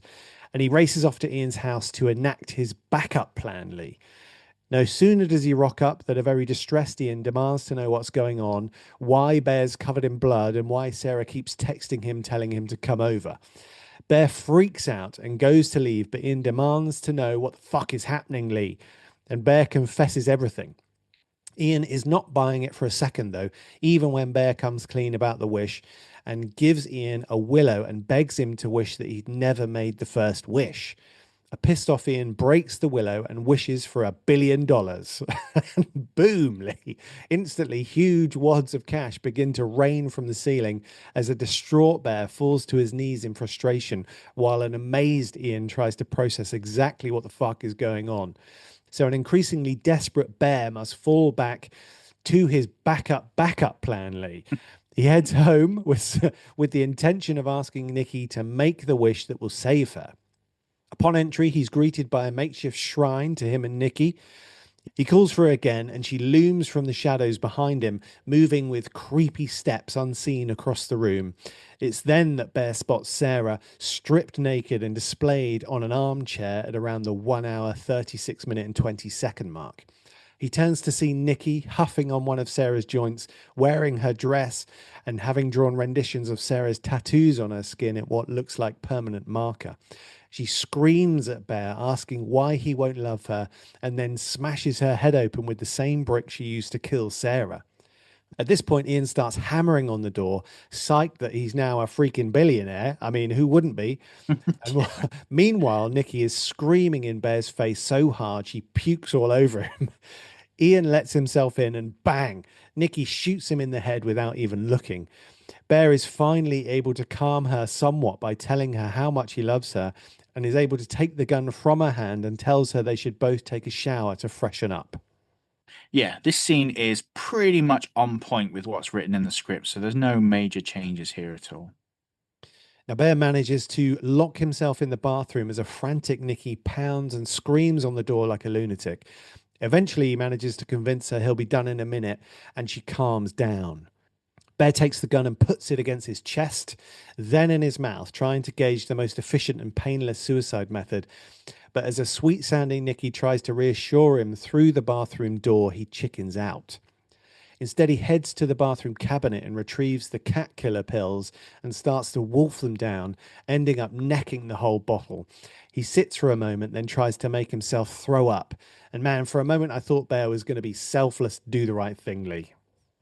and he races off to Ian's house to enact his backup plan, Lee. No sooner does he rock up than a very distressed Ian demands to know what's going on, why Bear's covered in blood, and why Sarah keeps texting him telling him to come over. Bear freaks out and goes to leave, but Ian demands to know what the fuck is happening, Lee. And Bear confesses everything. Ian is not buying it for a second, though, even when Bear comes clean about the wish and gives Ian a willow and begs him to wish that he'd never made the first wish. A pissed off Ian breaks the willow and wishes for $1 billion. Boom, Lee. Instantly, huge wads of cash begin to rain from the ceiling as a distraught Bear falls to his knees in frustration, while an amazed Ian tries to process exactly what the fuck is going on. So, an increasingly desperate Bear must fall back to his backup plan, Lee. He heads home with the intention of asking Nikki to make the wish that will save her. Upon entry, he's greeted by a makeshift shrine to him and Nikki. He calls for her again, and she looms from the shadows behind him, moving with creepy steps unseen across the room. It's then that Bear spots Sarah, stripped naked and displayed on an armchair at around the 1 hour, 36 minute, and 20-second mark. He turns to see Nikki huffing on one of Sarah's joints, wearing her dress, and having drawn renditions of Sarah's tattoos on her skin at what looks like permanent marker. She screams at Bear, asking why he won't love her, and then smashes her head open with the same brick she used to kill Sarah. At this point, Ian starts hammering on the door, psyched that he's now a freaking billionaire. I mean, who wouldn't be? And meanwhile, Nikki is screaming in Bear's face so hard she pukes all over him. Ian lets himself in and bang, Nikki shoots him in the head without even looking. Bear is finally able to calm her somewhat by telling her how much he loves her and is able to take the gun from her hand and tells her they should both take a shower to freshen up. Yeah, this scene is pretty much on point with what's written in the script, so there's no major changes here at all. Now, Bear manages to lock himself in the bathroom as a frantic Nikki pounds and screams on the door like a lunatic. Eventually, he manages to convince her he'll be done in a minute, and she calms down. Bear takes the gun and puts it against his chest, then in his mouth, trying to gauge the most efficient and painless suicide method. But as a sweet sounding Nicky tries to reassure him through the bathroom door, he chickens out. Instead, he heads to the bathroom cabinet and retrieves the cat killer pills and starts to wolf them down, ending up necking the whole bottle. He sits for a moment, then tries to make himself throw up. And man, for a moment, I thought Bear was going to be selfless, do the right thing, Lee.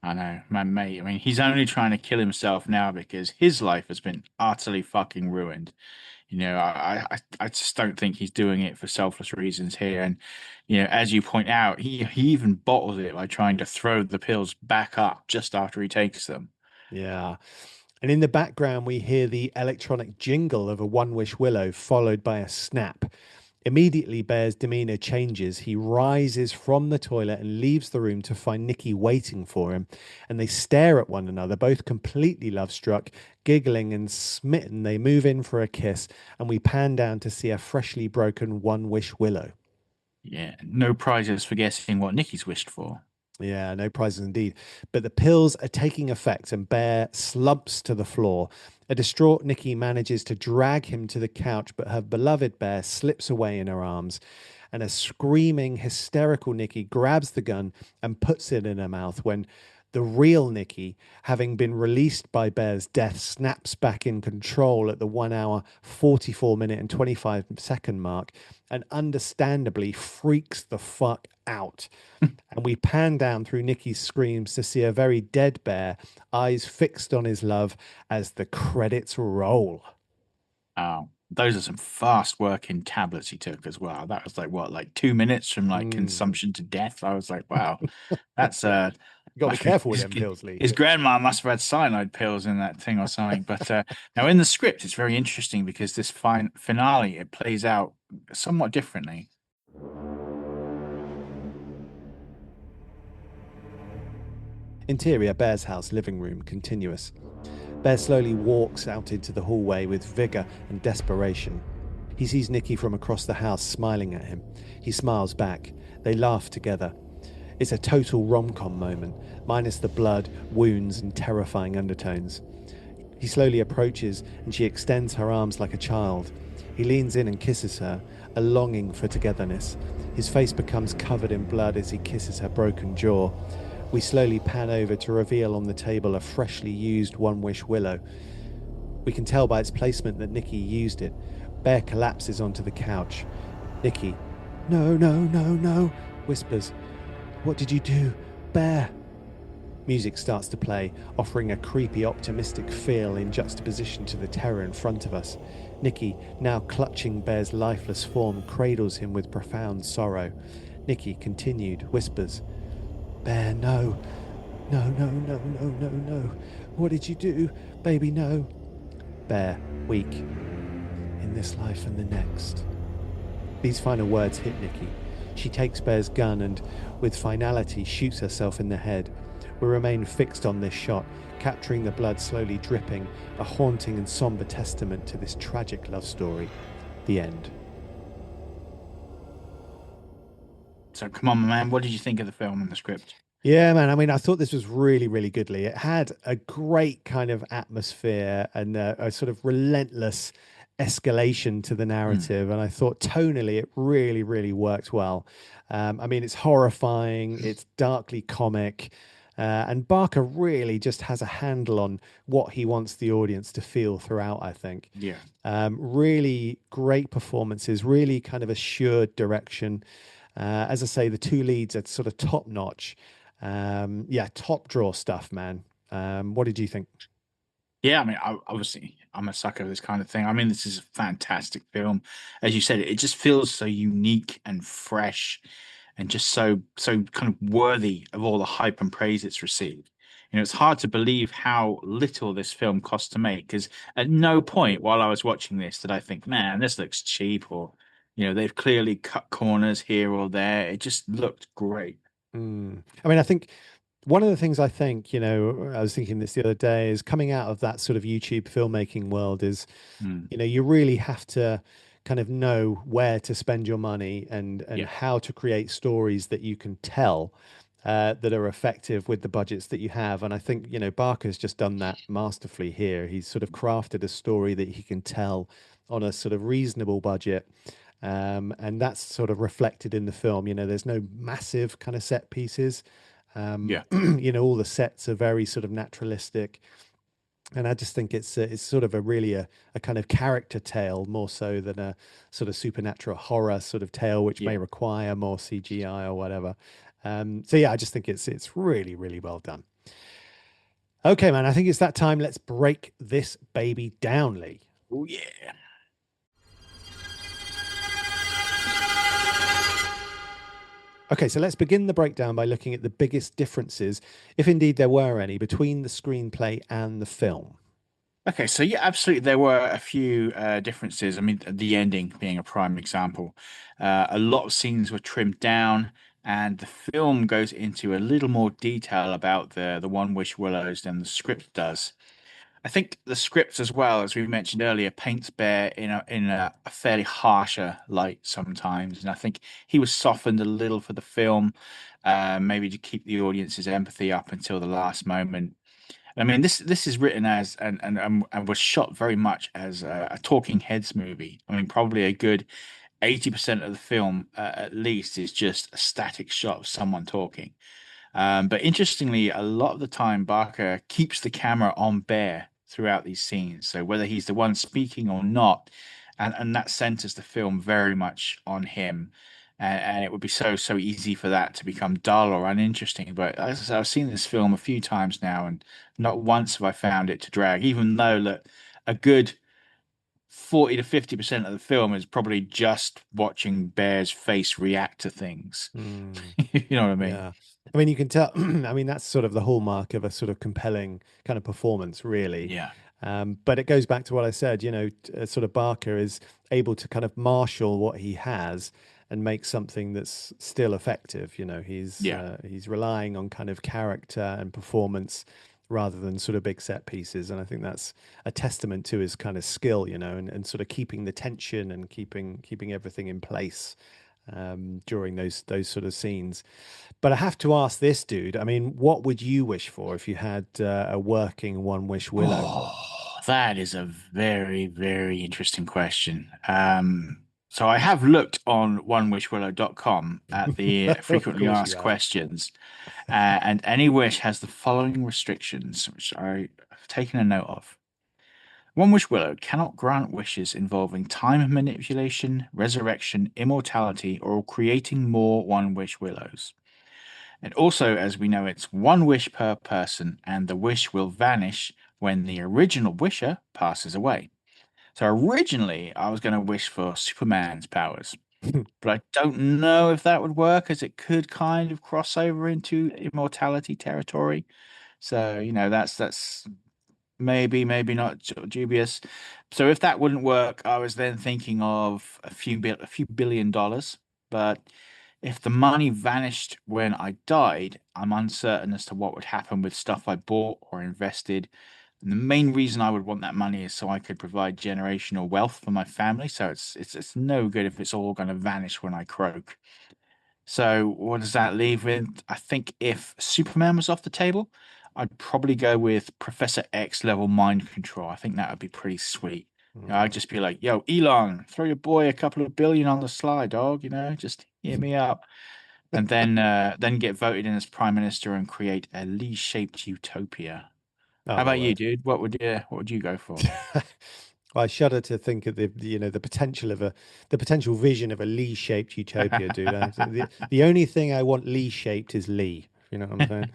I know, my mate. I mean, he's only trying to kill himself now because his life has been utterly fucking ruined. I just don't think he's doing it for selfless reasons here. And, as you point out, he even bottles it by trying to throw the pills back up just after he takes them. Yeah. And in the background, we hear the electronic jingle of a One Wish Willow, followed by a snap. Immediately, Bear's demeanor changes. He rises from the toilet and leaves the room to find Nikki waiting for him. And they stare at one another, both completely love struck, giggling and smitten. They move in for a kiss, and we pan down to see a freshly broken One Wish Willow. Yeah, no prizes for guessing what Nikki's wished for. Yeah, no prizes indeed. But the pills are taking effect and Bear slumps to the floor. A distraught Nikki manages to drag him to the couch, but her beloved Bear slips away in her arms. And a screaming, hysterical Nikki grabs the gun and puts it in her mouth when the real Nikki, having been released by Bear's death, snaps back in control at the 1 hour, 44 minute, and 25-second mark and understandably freaks the fuck out. And we pan down through Nicky's screams to see a very dead Bear, eyes fixed on his love as the credits roll. Oh. those are some fast working tablets he took as well. That was like what, like 2 minutes from like Mm. consumption to death. I was like, wow, that's Yeah, you got to be must be careful with them pills, Lee. his grandma must have had cyanide pills in that thing or something. But now in the script, it's very interesting because this fine finale it plays out somewhat differently. Interior Bear's house living room continuous. Bear slowly walks out into the hallway with vigor and desperation. He sees Nikki from across the house smiling at him. He smiles back. They laugh together. It's a total rom-com moment, minus the blood, wounds, and terrifying undertones. He slowly approaches and she extends her arms like a child. He leans in and kisses her, a longing for togetherness. His face becomes covered in blood as he kisses her broken jaw. We slowly pan over to reveal on the table a freshly used One Wish willow. We can tell by its placement that Nikki used it. Bear collapses onto the couch. Nikki, no, no, no, no, whispers. What did you do, Bear? Music starts to play, offering a creepy, optimistic feel in juxtaposition to the terror in front of us. Nikki, now clutching Bear's lifeless form, cradles him with profound sorrow. Nikki, continued, whispers, Bear, no. No, no, no, no, no, no. What did you do? Baby, no. Bear, weak. In this life and the next. These final words hit Nikki. She takes Bear's gun and, with finality, shoots herself in the head. We remain fixed on this shot, capturing the blood slowly dripping, a haunting and somber testament to this tragic love story. The end. So come on, man, what did you think of the film and the script? Yeah, man. I mean, I thought this was really, really goodly. It had a great kind of atmosphere and a sort of relentless escalation to the Hmm. narrative. And I thought tonally, it really, really worked well. I mean, it's horrifying, it's darkly comic. And Barker really just has a handle on what he wants the audience to feel throughout, I think. Yeah. Really great performances, really kind of assured direction. As I say, the two leads are sort of top notch. Yeah, top draw stuff, man. What did you think? Yeah, I mean, obviously, I'm a sucker for this kind of thing. I mean, this is a fantastic film. As you said, it just feels so unique and fresh and just so kind of worthy of all the hype and praise it's received. It's hard to believe how little this film cost to make because at no point while I was watching this did I think, man, this looks cheap or, they've clearly cut corners here or there. It just looked great. I mean, I think one of the things I think, I was thinking this the other day, is coming out of that sort of YouTube filmmaking world is, Mm, you really have to kind of know where to spend your money and yeah, how to create stories that you can tell that are effective with the budgets that you have. And I think, Barker's just done that masterfully here. He's sort of crafted a story that he can tell on a sort of reasonable budget. And that's sort of reflected in the film. There's no massive kind of set pieces. yeah, All the sets are very sort of naturalistic, and I just think it's sort of a kind of character tale more so than a sort of supernatural horror sort of tale, which yeah. may require more CGI or whatever. So yeah, I just think it's really really well done. Okay, man, I think it's that time. Let's break this baby down, Lee. Oh, yeah. Okay, so let's begin the breakdown by looking at the biggest differences, if indeed there were any, between the screenplay and the film. Okay, so yeah, absolutely. There were a few differences. I mean, the ending being a prime example. A lot of scenes were trimmed down, and the film goes into a little more detail about the One Wish Willows than the script does. I think the script, as well as we mentioned earlier, paints Bear in a fairly harsher light sometimes, and I think he was softened a little for the film, maybe to keep the audience's empathy up until the last moment. I mean, this is written as and was shot very much as a talking heads movie. I mean, probably a good 80% of the film, at least, is just a static shot of someone talking. But interestingly, a lot of the time, Barker keeps the camera on Bear throughout these scenes. So whether he's the one speaking or not, and that centers the film very much on him. And it would be so easy for that to become dull or uninteresting. But as I said, I've seen this film a few times now, and not once have I found it to drag, even though, look, a good 40 to 50% of the film is probably just watching Bear's face react to things. Mm. You know what I mean? Yeah. I mean, you can tell, I mean, that's sort of the hallmark of a sort of compelling kind of performance, really. Yeah. But it goes back to what I said, sort of Barker is able to kind of marshal what he has and make something that's still effective. Yeah. He's relying on kind of character and performance rather than sort of big set pieces. And I think that's a testament to his kind of skill, and sort of keeping the tension and keeping everything in place during those sort of scenes. But I have to ask this, dude. I mean, what would you wish for if you had a working one wish willow? Oh, that is a very, very interesting question. So I have looked on onewishwillow.com at the Of frequently course you asked have. questions, and any wish has the following restrictions, which I have taken a note of. One Wish Willow cannot grant wishes involving time manipulation, resurrection, immortality, or creating more One Wish Willows. And also, as we know, it's one wish per person, and the wish will vanish when the original wisher passes away. So originally, I was going to wish for Superman's powers, but I don't know if that would work, as it could kind of cross over into immortality territory. So, that's maybe not dubious. So if that wouldn't work, I was then thinking of a few billion dollars. But if the money vanished when I died, I'm uncertain as to what would happen with stuff I bought or invested. And the main reason I would want that money is so I could provide generational wealth for my family. So it's no good if it's all going to vanish when I croak. So what does that leave with? I think if Superman was off the table, I'd probably go with Professor X level mind control. I think that would be pretty sweet. I'd Mm. just be like, "Yo, Elon, throw your boy a couple of billion on the sly, dog. Just hear me out." And then get voted in as prime minister and create a Lee-shaped utopia. Oh How my about you, word. dude? What would you go for? I shudder to think of the potential vision of a Lee-shaped utopia, dude. The only thing I want Lee-shaped is Lee. You know what I'm saying?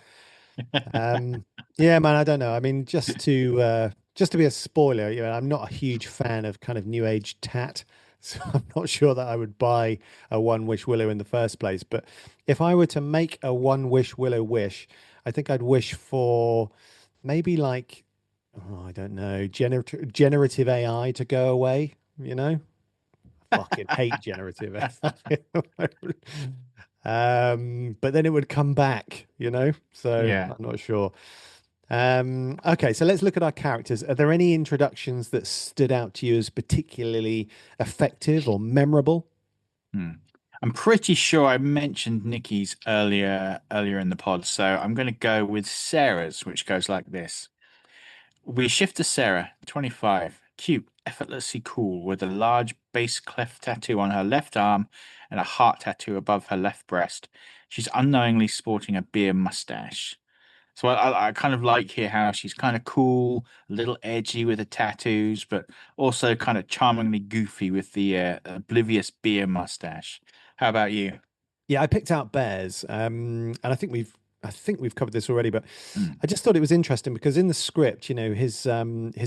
Um, yeah, man, I don't know. I mean, just to be a spoiler, I'm not a huge fan of kind of new age tat, so I'm not sure that I would buy a one wish willow in the first place. But if I were to make a one wish willow wish, I think I'd wish for maybe like, oh, I don't know, generative AI to go away, fucking hate generative AI. But then it would come back, so Yeah. I'm not sure. Okay, so let's look at our characters. Are there any introductions that stood out to you as particularly effective or memorable? Hmm. I'm pretty sure I mentioned Nikki's earlier in the pod, so I'm going to go with Sarah's, which goes like this. We shift to Sarah, 25, cute, effortlessly cool, with a large bass clef tattoo on her left arm and a heart tattoo above her left breast. She's unknowingly sporting a beer mustache. So I kind of like here how she's kind of cool, a little edgy with the tattoos, but also kind of charmingly goofy with the oblivious beer mustache. How about you? Yeah, I picked out bears, and I think we've covered this already, but Hmm. I just thought it was interesting because in the script, his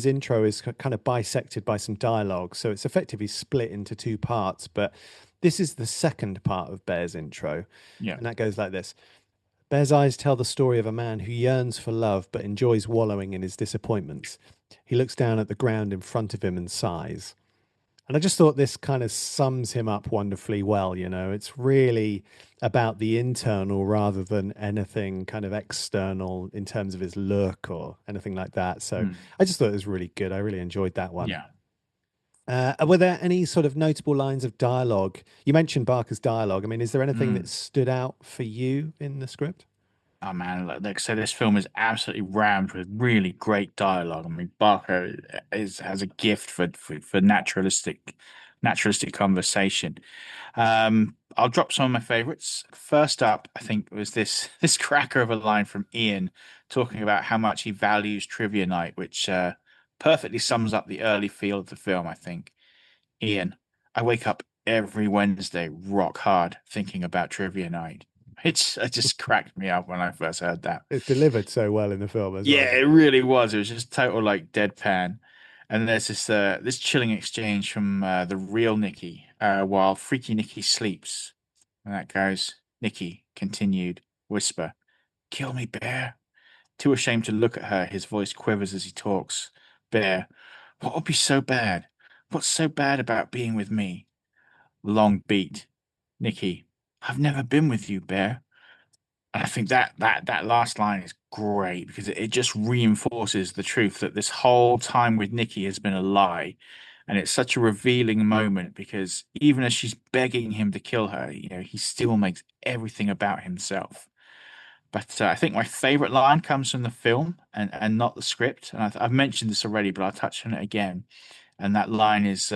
intro is kind of bisected by some dialogue, so it's effectively split into two parts. But this is the second part of Bear's intro, Yeah. and that goes like this. Bear's eyes tell the story of a man who yearns for love but enjoys wallowing in his disappointments. He looks down at the ground in front of him and sighs. And I just thought this kind of sums him up wonderfully well. It's really about the internal rather than anything kind of external in terms of his look or anything like that. So Hmm. I just thought it was really good. I really enjoyed that one. Yeah. Were there any sort of notable lines of dialogue? You mentioned Barker's dialogue. I mean, is there anything that Hmm. stood out for you in the script? Oh man, like I said, this film is absolutely rammed with really great dialogue. I mean, Barker has a gift for naturalistic conversation. I'll drop some of my favorites. First up, I think was this this cracker of a line from Ian talking about how much he values trivia night, which perfectly sums up the early feel of the film, I think. Ian, I wake up every Wednesday rock hard thinking about trivia night. It just cracked me up when I first heard that. It's delivered so well in the film as well, Yeah, isn't it it? really was. It was just total like deadpan. And there's this chilling exchange from the real Nikki while Freaky Nikki sleeps. And that goes, Nikki continued, whisper, kill me, Bear. Too ashamed to look at her, his voice quivers as he talks. Bear, what would be so bad? What's so bad about being with me? Long beat. Nikki, I've never been with you, Bear. And I think that last line is great because it just reinforces the truth that this whole time with Nikki has been a lie. And it's such a revealing moment because even as she's begging him to kill her, he still makes everything about himself. But I think my favorite line comes from the film and not the script. And I've mentioned this already, but I'll touch on it again. And that line is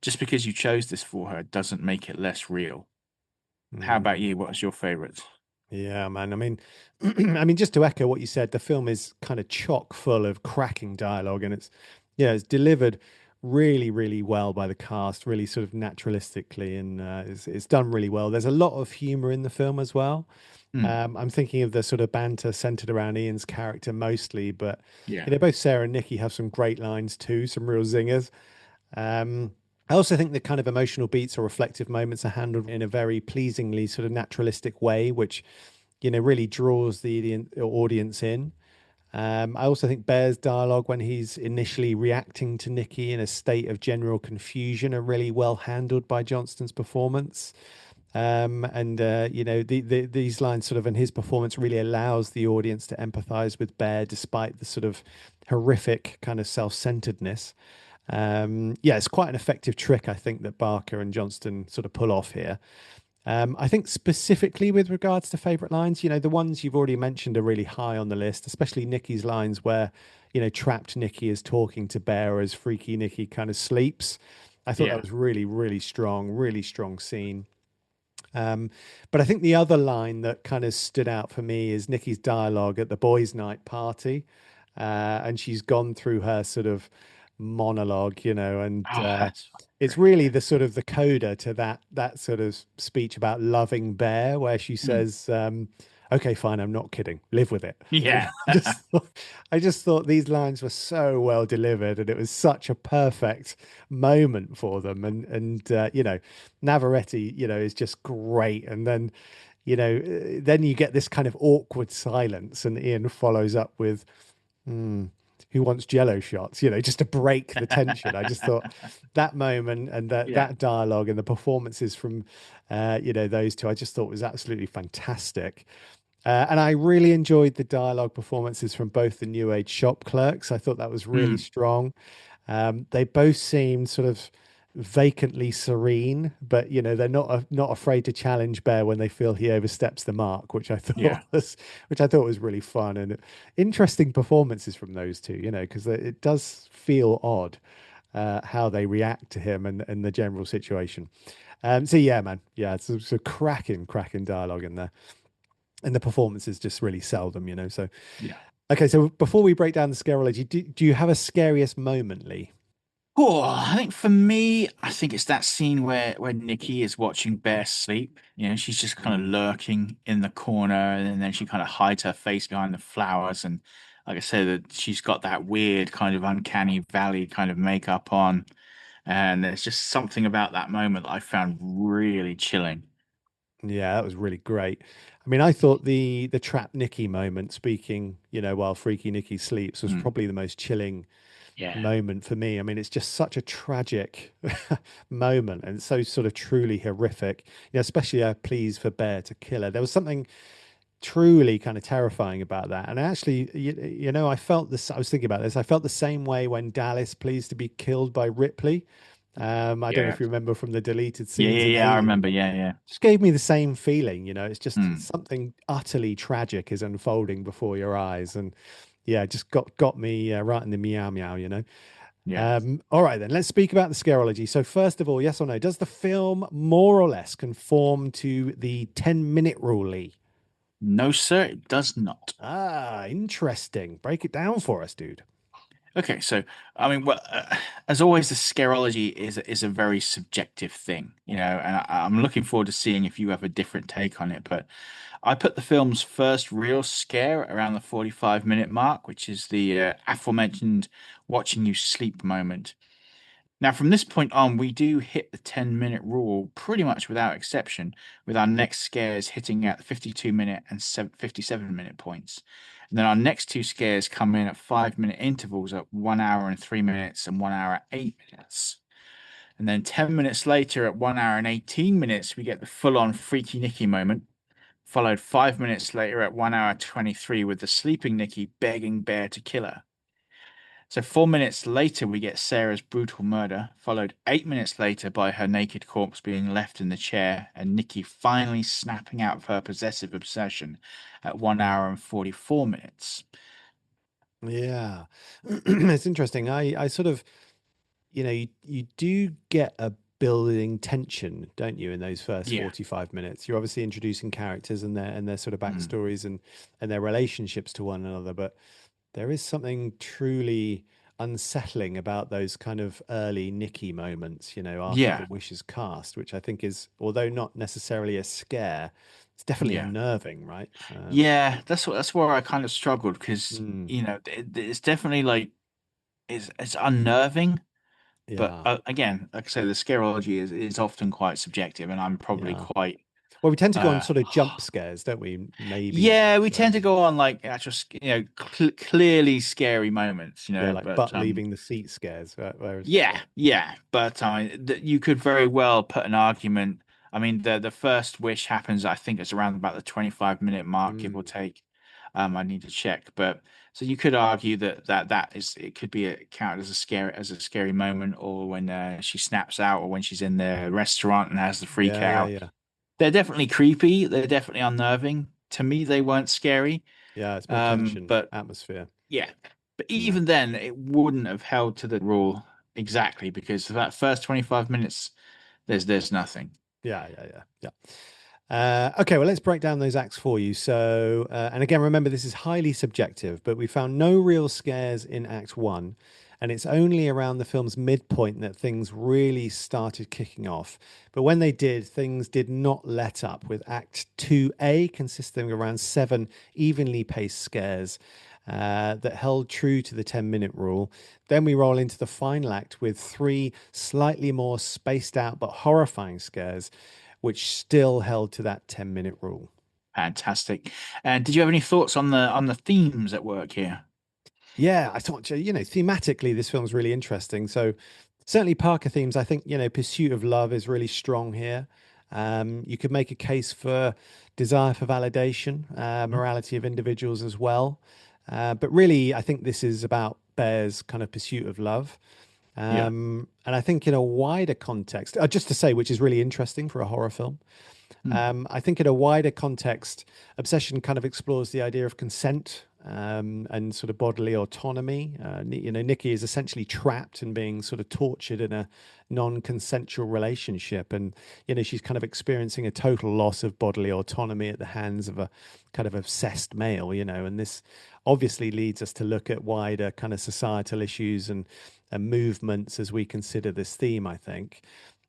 just because you chose this for her doesn't make it less real. How about Mm. you? What's your favorite? Yeah, man. I mean, I mean, just to echo what you said, the film is kind of chock full of cracking dialogue, and yeah, it's delivered really, really well by the cast, really sort of naturalistically, and it's done really well. There's a lot of humor in the film as well. Hmm. I'm thinking of the sort of banter centered around Ian's character mostly, but Yeah. both Sarah and Nikki have some great lines too, some real zingers. Um, I also think the kind of emotional beats or reflective moments are handled in a very pleasingly sort of naturalistic way, which really draws the audience in. I also think Bear's dialogue when he's initially reacting to Nikki in a state of general confusion are really well handled by Johnston's performance. And these lines sort of and his performance really allows the audience to empathize with Bear despite the sort of horrific kind of self-centeredness. Yeah, it's quite an effective trick, I think, that Barker and Johnston sort of pull off here. I think specifically with regards to favorite lines, the ones you've already mentioned are really high on the list, especially Nikki's lines where, trapped Nikki is talking to Bear as Freaky Nikki kind of sleeps. I thought that Yeah. was really strong scene. But I think the other line that kind of stood out for me is Nikki's dialogue at the boys' night party. And she's gone through her sort of monologue, and Oh, that's it's great. really Yeah. the sort of the coda to that sort of speech about loving Bear, where she Hmm. says, "Okay, fine, I'm not kidding. Live with it." Yeah. I just thought these lines were so well delivered, and it was such a perfect moment for them. And Navarrete, is just great. And then, then you get this kind of awkward silence, and Ian follows up with, "Hmm, who wants Jello shots?" Just to break the tension. I just thought that moment and that Yeah. that dialogue and the performances from, those two, I just thought was absolutely fantastic. And I really enjoyed the dialogue performances from both the New Age shop clerks. I thought that was really Hmm. strong. They both seemed sort of vacantly serene, but they're not afraid to challenge Bear when they feel he oversteps the mark, which I thought Yeah. was really fun and interesting performances from those two. Because it does feel odd how they react to him and the general situation. So yeah, man, yeah, it's a cracking dialogue in there, and the performances just really sell them. So Yeah. okay, so before we break down the scarology, do you have a scariest moment, Lee? Oh, I think for me, I think it's that scene where Nikki is watching Bear sleep. She's just kind of Mm. lurking in the corner, and then she kind of hides her face behind the flowers. And like I said, that she's got that weird kind of uncanny valley kind of makeup on. And there's just something about that moment that I found really chilling. Yeah, that was really great. I mean, I thought the trap Nikki moment, speaking, while Freaky Nikki sleeps, was Mm, probably the most chilling yeah. moment for me. I mean, it's just such a tragic moment and so sort of truly horrific. Especially her pleas for Bear to kill her. There was something truly kind of terrifying about that. And actually, I felt this. I was thinking about this. I felt the same way when Dallas pleads to be killed by Ripley. I don't know Yeah. if you remember from the deleted Yeah, scenes yeah, in yeah. I Alien. remember. Yeah, yeah. Just gave me the same feeling. It's just Mm, something utterly tragic is unfolding before your eyes, and yeah, just got me right in the meow meow. yeah. All right, then let's speak about the scarology. So first of all, yes or no? Does the film more or less conform to the 10-minute rule, Lee? No, sir, it does not. Ah, interesting. Break it down for us, dude. Okay, so I mean, well, as always, the scarology is a very subjective thing, and I'm looking forward to seeing if you have a different take on it. But I put the film's first real scare around the 45-minute mark, which is the aforementioned watching you sleep moment. Now, from this point on, we do hit the 10-minute rule pretty much without exception, with our next scares hitting at the 52-minute and 57-minute points. And then our next two scares come in at 5-minute intervals at 1 hour and 3 minutes and 1 hour and 8 minutes. And then 10 minutes later, at 1 hour and 18 minutes, we get the full-on Freaky Nicky moment, followed 5 minutes later at 1 hour 23 with the sleeping Nicky begging Bear to kill her. So 4 minutes later, we get Sarah's brutal murder, followed 8 minutes later by her naked corpse being left in the chair, and Nikki finally snapping out of her possessive obsession at 1 hour and 44 minutes. Yeah. It's interesting. I sort of, you do get a building tension, don't you, in those first Yeah. 45 minutes. You're obviously introducing characters and their sort of Mm. backstories and their relationships to one another, but there is something truly unsettling about those kind of early Nicky moments, after the Yeah. wish is cast, which I think is, although not necessarily a scare, it's definitely Yeah. unnerving, right? Yeah. That's where I kind of struggled because, Mm, it's definitely like it's unnerving. But yeah, again, like I say, the scarology is often quite subjective, and I'm probably yeah. quite Well, we tend to go on uh sort of jump scares, don't we? Maybe more Yeah, we so. tend to go on like actual, clearly scary moments, Yeah, like but butt leaving the seat scares, whereas, yeah, yeah, but you could very well put an argument. I mean, the first wish happens, I think it's around about the 25-minute mark, give or mm, take. I need to check, but so you could argue that is it could be counted as a scary moment, or when she snaps out, or when she's in the restaurant and has the freak yeah, yeah, out. yeah, They're definitely creepy. They're definitely unnerving. To me, they weren't scary. yeah. It's more tension, But atmosphere. yeah, but Yeah, even then, it wouldn't have held to the rule exactly because for that first 25 minutes, there's nothing. yeah, yeah, yeah, yeah. Okay, well, let's break down those acts for you. So, and again, remember, this is highly subjective, but we found no real scares in Act One. And it's only around the film's midpoint that things really started kicking off. But when they did, things did not let up, with Act 2A consisting of around seven evenly paced scares that held true to the 10-minute rule. Then we roll into the final act with three slightly more spaced out but horrifying scares which still held to that 10-minute rule. Fantastic. And did you have any thoughts on the themes at work here? Yeah, I thought, thematically, this film's really interesting. So, certainly Parker themes, I think, pursuit of love is really strong here. You could make a case for desire for validation, Mhm. morality of individuals as well. But really, I think this is about Bear's kind of pursuit of love. Yeah. And I think in a wider context, just to say, which is really interesting for a horror film, Mm. I think in a wider context, Obsession kind of explores the idea of consent and sort of bodily autonomy. Nikki is essentially trapped and being sort of tortured in a non-consensual relationship, and she's kind of experiencing a total loss of bodily autonomy at the hands of a kind of obsessed male. And this obviously leads us to look at wider kind of societal issues and movements as we consider this theme, I think.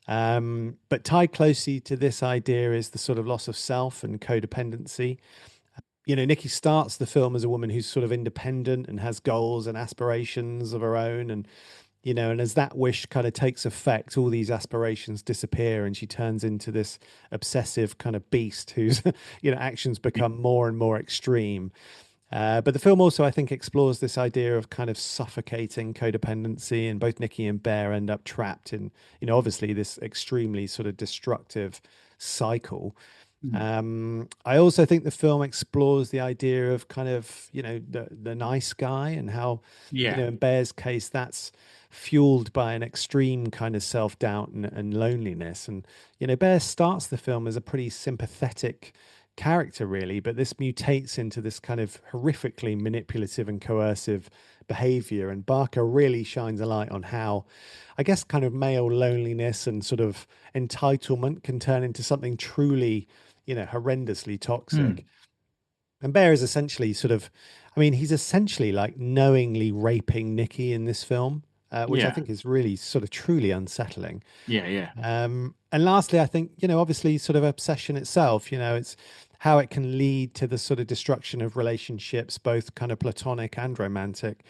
But tied closely to this idea is the sort of loss of self and codependency. Nikki starts the film as a woman who's sort of independent and has goals and aspirations of her own. And as that wish kind of takes effect, all these aspirations disappear and she turns into this obsessive kind of beast whose, actions become more and more extreme. But the film also, I think, explores this idea of kind of suffocating codependency, and both Nikki and Bear end up trapped in, obviously this extremely sort of destructive cycle. Mm. I also think the film explores the idea of kind of, the nice guy and how, Yeah. in Bear's case, that's fueled by an extreme kind of self-doubt and loneliness. And, Bear starts the film as a pretty sympathetic character, really, but this mutates into this kind of horrifically manipulative and coercive behavior. And Barker really shines a light on how, I guess, kind of male loneliness and sort of entitlement can turn into something truly, horrendously Mm. toxic. And Bear is essentially sort of, I mean, he's essentially like knowingly raping Nikki in this film, which I Yeah, think is really sort of truly unsettling. yeah, yeah, And lastly, I think, obviously, sort of obsession itself, it's how it can lead to the sort of destruction of relationships, both kind of platonic and romantic.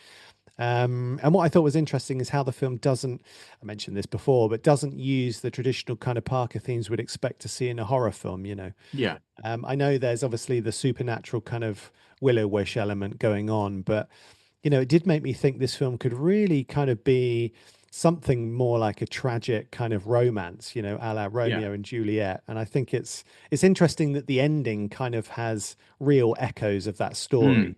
And what I thought was interesting is how the film doesn't, I mentioned this before, but doesn't use the traditional kind of Parker themes we'd expect to see in a horror film. yeah, I know there's obviously the supernatural kind of Willow Wish element going on, but it did make me think this film could really kind of be something more like a tragic kind of romance, a la yeah. Romeo and Juliet. And I think it's interesting that the ending kind of has real echoes of that Mm, story.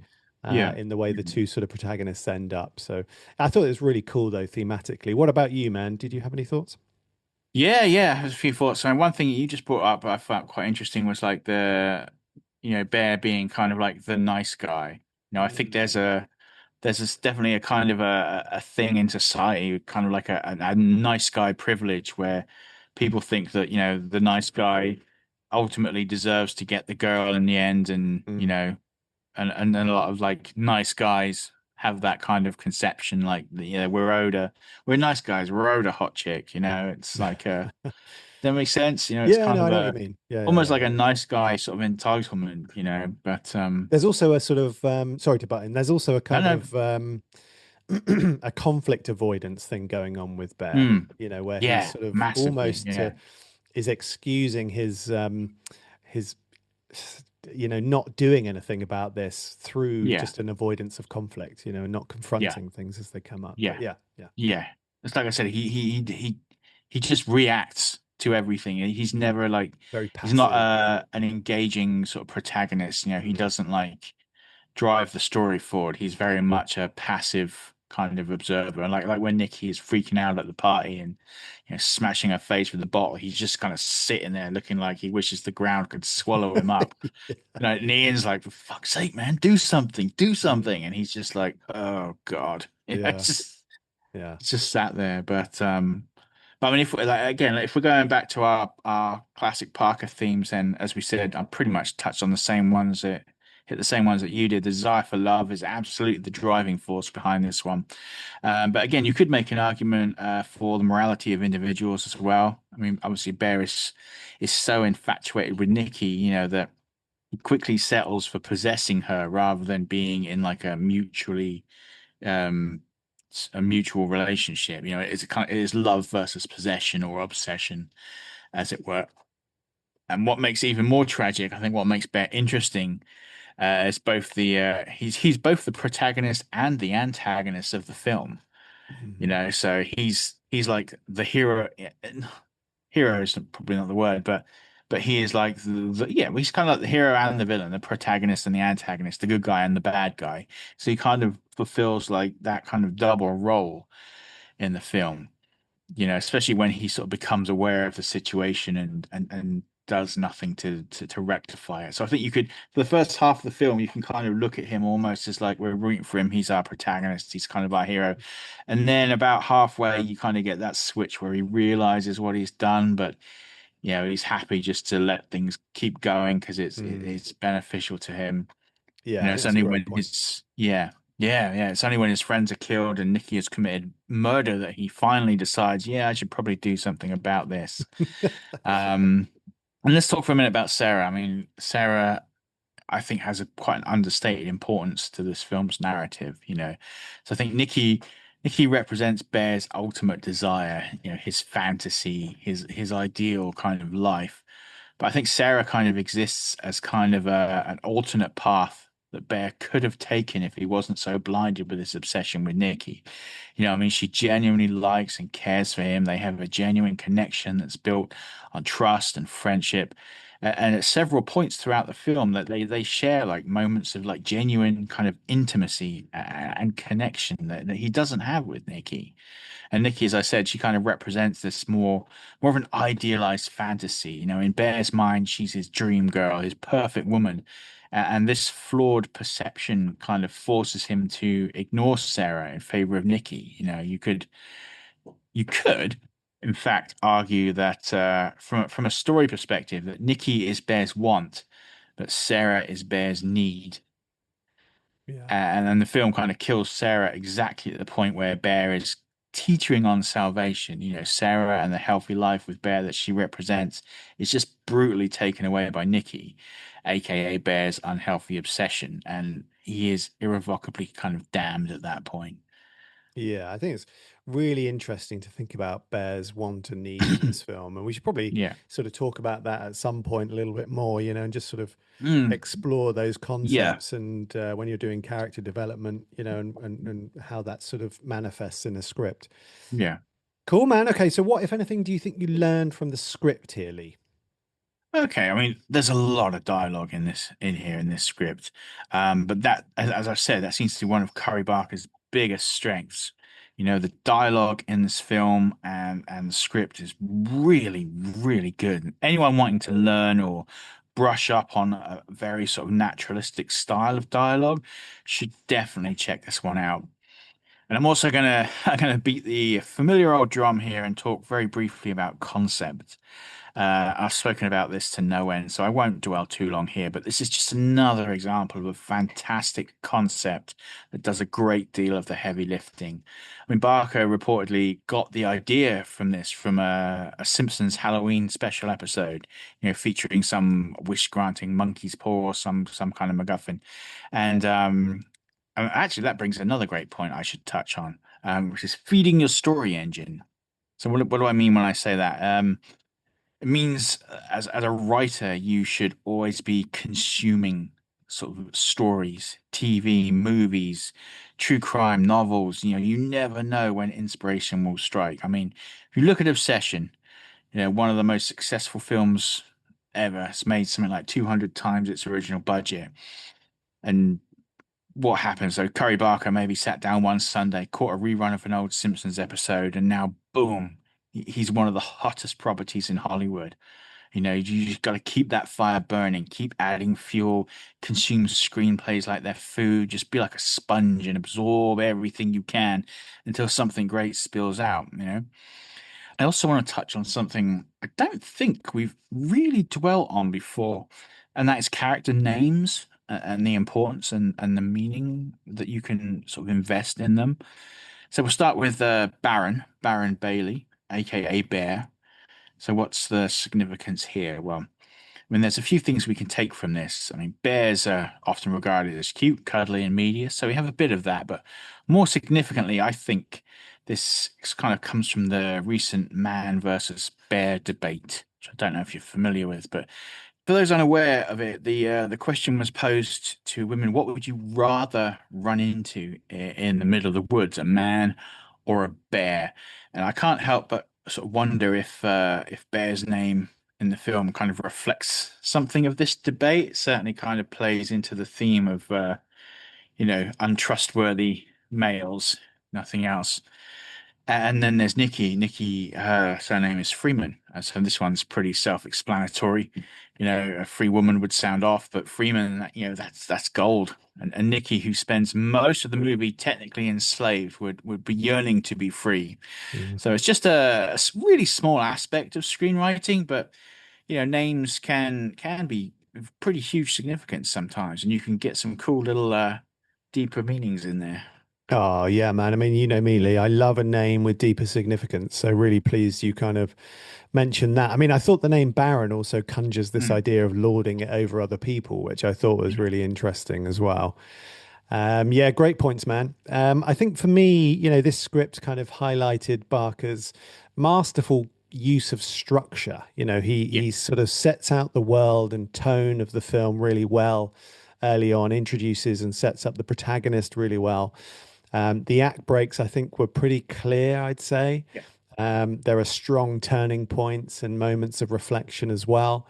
yeah. In the way the Mhm. two sort of protagonists end up. So I thought it was really cool, though, thematically. What about you, man? Did you have any thoughts? Yeah, yeah. There's a few thoughts. So one thing you just brought up I found quite interesting was like Bear being kind of like the nice guy. I think Mm, there's definitely a kind of a thing in society, kind of like a nice guy privilege, where people think that the nice guy ultimately deserves to get the girl in the end, and mm. and a lot of like nice guys have that kind of conception, like we're nice guys, we're owed a hot chick. It's like that makes sense. It's Yeah, kind no, of I know what you a mean. Yeah, yeah, almost yeah. like a nice guy sort of entitlement. But There's also a sort of sorry to butt in. There's also a I kind don't know. of a conflict avoidance thing going on with Bear, Mm, where he's yeah, sort of massively. almost Yeah, is excusing his not doing anything about this through yeah, just an avoidance of conflict, and not yeah, confronting things as they come up. But yeah, yeah, yeah, yeah. It's like I said, he just reacts to everything. He's never like very he's not passive. an engaging sort of protagonist. He Mm. doesn't like drive the story forward. He's very much a passive kind of observer. And like when Nikki is freaking out at the party and smashing her face with the bottle, he's just kind of sitting there looking like he wishes the ground could swallow him up. And Ian's like, for fuck's sake, man, do Mm. something. And he's just like, oh God. Yeah, yeah. It's just sat there. But I mean, if we like again, like, if we're going back to our classic Parker themes, then as we said, I pretty much touched on the same ones that hit the same ones that you did. The desire for love is absolutely the driving force behind this one. But again, you could make an argument for the morality of individuals as well. I mean, obviously, Bear is so infatuated with Nikki, that he quickly settles for possessing her rather than being in like um a mutual relationship. It is love versus possession or obsession, as it were. And what makes it even more tragic, I think, what makes Bear interesting, is both he's both the protagonist and the antagonist of the film. Mhm. So he's like the hero. Hero is probably not the word, but he is like yeah, he's kind of like the hero and the villain, the protagonist and the antagonist, the good guy and the bad guy. So he kind of fulfills like that kind of double role in the film. Especially when he sort of becomes aware of the situation and does nothing to rectify it. So I think you could, for the first half of the film, you can kind of look at him almost as like we're rooting for him. He's our protagonist. He's kind of our hero. And then about halfway, you kind of get that switch where he realizes what he's done, but he's happy just to let things keep going because Mm. it's beneficial to him. Yeah, I think It's that's a only great when point. his yeah. It's only when his friends are killed and Nicky has committed murder that he finally decides, yeah, I should probably do something about this. Um, and let's talk for a minute about Sarah. I mean, Sarah, I think, has quite an understated importance to this film's narrative. So I think Nicky represents Bear's ultimate desire. His fantasy, his ideal kind of life. But I think Sarah kind of exists as kind of an alternate path that Bear could have taken if he wasn't so blinded with his obsession with Nikki. I mean, she genuinely likes and cares for him. They have a genuine connection that's built on trust and friendship. And at several points throughout the film, that they share like moments of like genuine kind of intimacy and connection that he doesn't have with Nikki. And Nikki, as I said, she kind of represents this more of an idealized fantasy. In Bear's mind, she's his dream girl, his perfect woman. And this flawed perception kind of forces him to ignore Sarah in favor of Nikki. You could, in fact, argue that from a story perspective, that Nikki is Bear's want, but Sarah is Bear's need. Yeah. And then the film kind of kills Sarah exactly at the point where Bear is teetering on salvation. You know, Sarah and the healthy life with Bear that she represents is just brutally taken away by Nikki, aka Bear's unhealthy obsession, and he is irrevocably kind of damned at that point. Yeah, I think it's really interesting to think about Bear's want and need in this film. And we should probably Yeah. sort of talk about that at some point a little bit more, and just sort of Mm, explore those yeah. concepts and when you're doing character development, and how that sort of manifests in a script. Yeah. Cool, man. Okay, so what, if anything, do you think you learned from the script here, Lee? Okay, I mean, there's a lot of dialogue in here in this script, but that, as I said, that seems to be one of Curry Barker's biggest strengths. You know, the dialogue in this film and the script is really, really good. Anyone wanting to learn or brush up on a very sort of naturalistic style of dialogue should definitely check this one out. And I'm also gonna I'm gonna beat the familiar old drum here and talk very briefly about concept. I've spoken about this to no end, so I won't dwell too long here, but this is just another example of a fantastic concept that does a great deal of the heavy lifting. I mean, Barker reportedly got the idea from this from a Simpsons Halloween special episode, featuring some wish-granting monkey's paw or some kind of MacGuffin. And actually, that brings another great point I should touch on, which is feeding your story engine. So what do I mean when I say that? It means as a writer, you should always be consuming sort of stories, TV, movies, true crime, novels. You never know when inspiration will strike. I mean, if you look at Obsession, one of the most successful films ever. It's made something like 200 times its original budget. And what happened? So Curry Barker maybe sat down one Sunday, caught a rerun of an old Simpsons episode, and now boom, he's one of the hottest properties in Hollywood. You just got to keep that fire burning, keep adding fuel, consume screenplays like they're food, just be like a sponge and absorb everything you can until something great spills out. I also want to touch on something I don't think we've really dwelt on before, and that is character names and the importance and the meaning that you can sort of invest in them. So we'll start with Baron Bailey, aka Bear. So what's the significance here? Well, I mean, there's a few things we can take from this. I mean, bears are often regarded as cute, cuddly, and media, so we have a bit of that. But more significantly, I think this kind of comes from the recent man versus bear debate, which I don't know if you're familiar with. But for those unaware of it, the question was posed to women: what would you rather run into in the middle of the woods, a man or a bear? And I can't help but sort of wonder if Bear's name in the film kind of reflects something of this debate. It certainly kind of plays into the theme of untrustworthy males, nothing else. And then there's Nikki. Nikki, her surname is Freeman. So this one's pretty self-explanatory. A free woman would sound off, but Freeman, that's gold. And Nikki, who spends most of the movie technically enslaved, would be yearning to be free. Mm. So it's just a really small aspect of screenwriting, but names can be of pretty huge significance sometimes, and you can get some cool little deeper meanings in there. Oh, yeah, man. I mean, you know me, Lee. I love a name with deeper significance. So really pleased you kind of mentioned that. I mean, I thought the name Baron also conjures this Mm, idea of lording it over other people, which I thought was yeah, really interesting as well. Yeah, great points, man. I think for me, this script kind of highlighted Barker's masterful use of structure. He yeah, he sort of sets out the world and tone of the film really well early on, introduces and sets up the protagonist really well. The act breaks, I think, were pretty clear, I'd say. yeah, There are strong turning points and moments of reflection as well.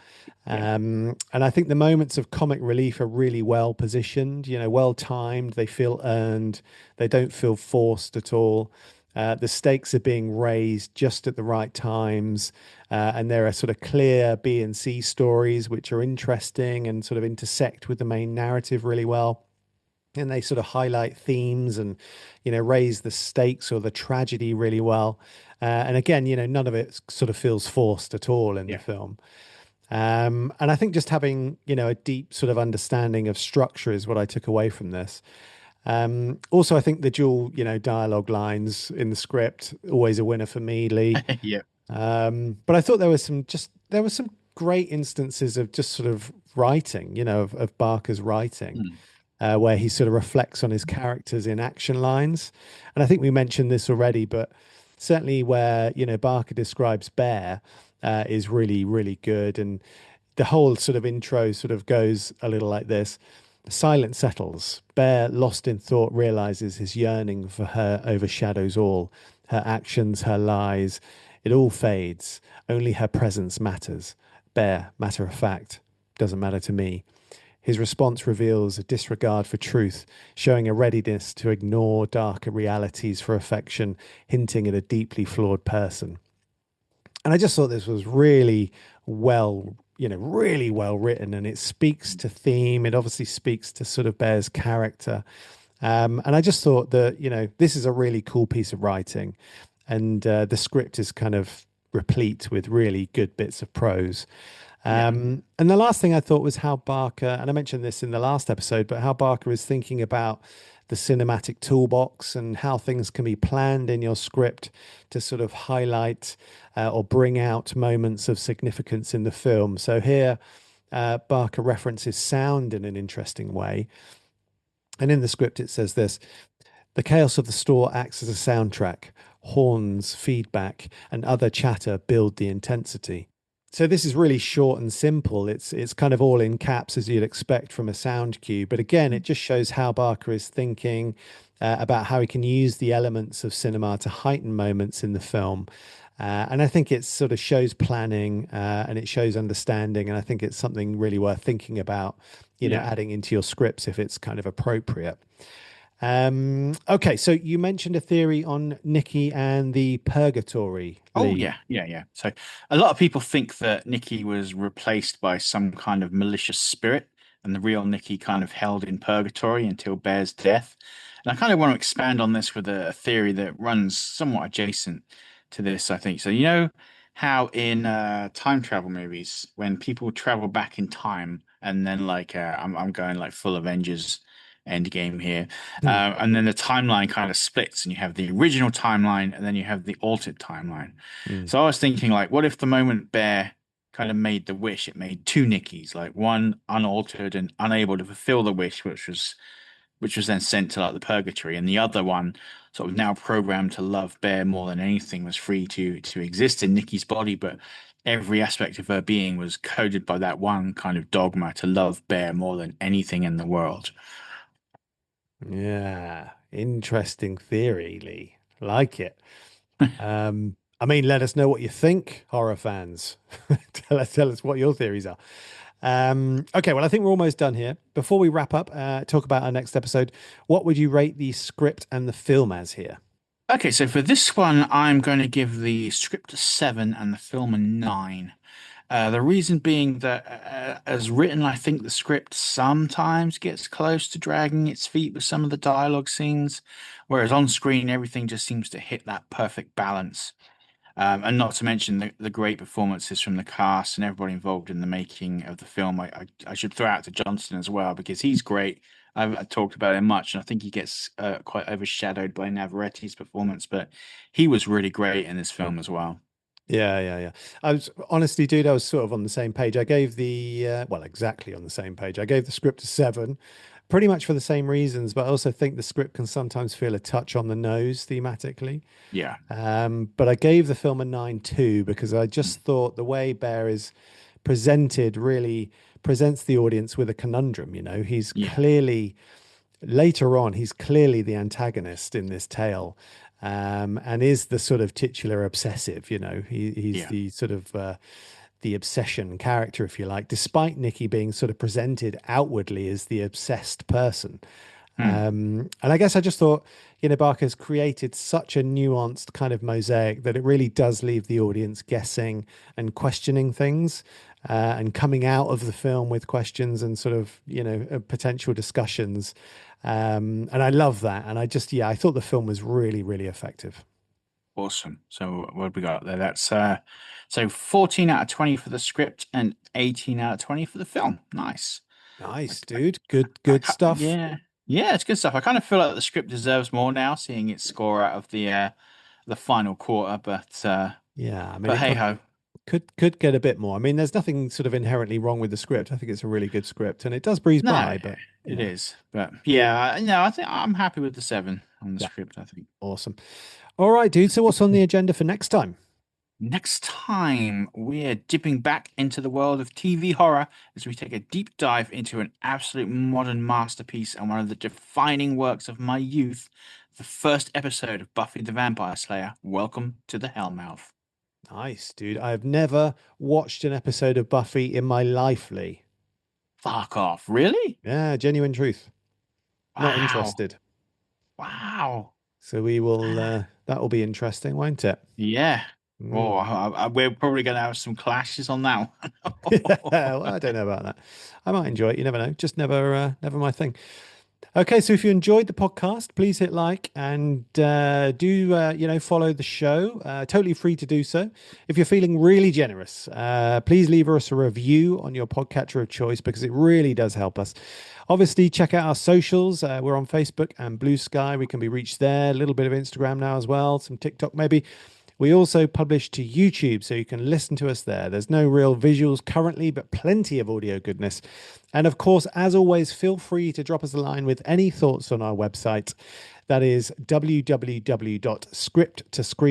yeah, And I think the moments of comic relief are really well positioned, well timed. They feel earned. They don't feel forced at all. The stakes are being raised just at the right times. And there are sort of clear B and C stories, which are interesting and sort of intersect with the main narrative really well, and they sort of highlight themes and raise the stakes or the tragedy really well. And again, none of it sort of feels forced at all in the yeah. film. And I think just having, a deep sort of understanding of structure is what I took away from this. Also, I think the dual, dialogue lines in the script, always a winner for me, Lee. Yeah. But I thought there were some great instances of just sort of writing, of Barker's writing, Mm. where he sort of reflects on his characters in action lines. And I think we mentioned this already, but certainly where, Barker describes Bear, is really, really good. And the whole sort of intro sort of goes a little like this. Silence settles. Bear, lost in thought, realizes his yearning for her overshadows all. Her actions, her lies, it all fades. Only her presence matters. Bear, matter of fact, doesn't matter to me. His response reveals a disregard for truth, showing a readiness to ignore darker realities for affection, hinting at a deeply flawed person. And I just thought this was really well, really well written, and it speaks to theme. It obviously speaks to sort of Bear's character. And I just thought that, this is a really cool piece of writing, and the script is kind of replete with really good bits of prose. Yeah. And the last thing I thought was how Barker, and I mentioned this in the last episode, but how Barker is thinking about the cinematic toolbox and how things can be planned in your script to sort of highlight or bring out moments of significance in the film. So here, Barker references sound in an interesting way. And in the script, it says this: the chaos of the store acts as a soundtrack. Horns, feedback, and other chatter build the intensity. So this is really short and simple. It's kind of all in caps as you'd expect from a sound cue. But again, it just shows how Barker is thinking about how he can use the elements of cinema to heighten moments in the film. And I think it sort of shows planning and it shows understanding. And I think it's something really worth thinking about, Yeah. adding into your scripts if it's kind of appropriate. Okay, so you mentioned a theory on Nikki and the purgatory, Oh Lee. yeah, yeah, yeah. So a lot of people think that Nikki was replaced by some kind of malicious spirit, and the real Nikki kind of held in purgatory until Bear's death. And I kind of want to expand on this with a theory that runs somewhat adjacent to this, I think. So you know how in time travel movies, when people travel back in time, and then like I'm going like full Avengers Endgame here. Hmm. And then the timeline kind of splits, and you have the original timeline, and then you have the altered timeline. Hmm. So I was thinking, like, what if the moment Bear kind of made the wish, it made two Nickies, like one unaltered and unable to fulfill the wish, which was then sent to like the purgatory, and the other one sort of now programmed to love Bear more than anything, was free to exist in Nikki's body, but every aspect of her being was coded by that one kind of dogma to love Bear more than anything in the world. Yeah, interesting theory, Lee. Like it. I mean, let us know what you think, horror fans. Tell us what your theories are. Okay, well, I think we're almost done here. Before we wrap up, talk about our next episode. What would you rate the script and the film as here? Okay, so for this one, I'm going to give the script a 7 and the film a 9. The reason being that, as written, I think the script sometimes gets close to dragging its feet with some of the dialogue scenes, whereas on screen, everything just seems to hit that perfect balance. And not to mention the great performances from the cast and everybody involved in the making of the film. I should throw out to Johnston as well because he's great. I've talked about him much, and I think he gets quite overshadowed by Navarrette's performance, but he was really great in this film as well. Yeah, yeah, yeah. I was honestly, dude, I was sort of on the same page. I gave the well, exactly on the same page. I gave the script a 7, pretty much for the same reasons, but I also think the script can sometimes feel a touch on the nose thematically. Yeah. But I gave the film a 9 too because I just thought the way Bear is presented really presents the audience with a conundrum. He's Yeah. clearly later on, he's clearly the antagonist in this tale, and is the sort of titular obsessive. He's Yeah. the sort of the obsession character, if you like, despite Nikki being sort of presented outwardly as the obsessed person. Hmm. And I guess I just thought, Barker's created such a nuanced kind of mosaic that it really does leave the audience guessing and questioning things, and coming out of the film with questions and sort of, potential discussions. And I love that. And yeah, I thought the film was really, really effective. Awesome. So what have we got there? That's So 14 out of 20 for the script and 18 out of 20 for the film. Nice. I, Nice, dude. Good stuff. yeah, yeah, it's good stuff. I kind of feel like the script deserves more now, seeing its score out of the final quarter. Yeah, I mean, But it hey ho, could get a bit more. I mean, there's nothing sort of inherently wrong with the script. I think it's a really good script, and it does breeze no, by. But it yeah, is. But yeah, no, I think I'm happy with the 7 on the yeah, script. I think. awesome. All right, dude. So what's on the agenda for next time? Next time, we're dipping back into the world of TV horror as we take a deep dive into an absolute modern masterpiece and one of the defining works of my youth, the first episode of Buffy the Vampire Slayer. Welcome to the Hellmouth. Nice, dude. I've never watched an episode of Buffy in my life, Lee. Fuck off. Really? Yeah, genuine truth. Not Wow. interested. Wow. So we will. That will be interesting, won't it? Yeah. Oh, Mm. we're probably going to have some clashes on that Yeah, one. well, I don't know about that. I might enjoy it. You never know. Just never my thing. Okay, so if you enjoyed the podcast, please hit like and do follow the show. Totally free to do so. If you're feeling really generous, please leave us a review on your podcatcher of choice because it really does help us. Obviously, check out our socials. We're on Facebook and Blue Sky. We can be reached there. A little bit of Instagram now as well. Some TikTok maybe. We also publish to YouTube, so you can listen to us there. There's no real visuals currently, but plenty of audio goodness. And of course, as always, feel free to drop us a line with any thoughts on our website. That is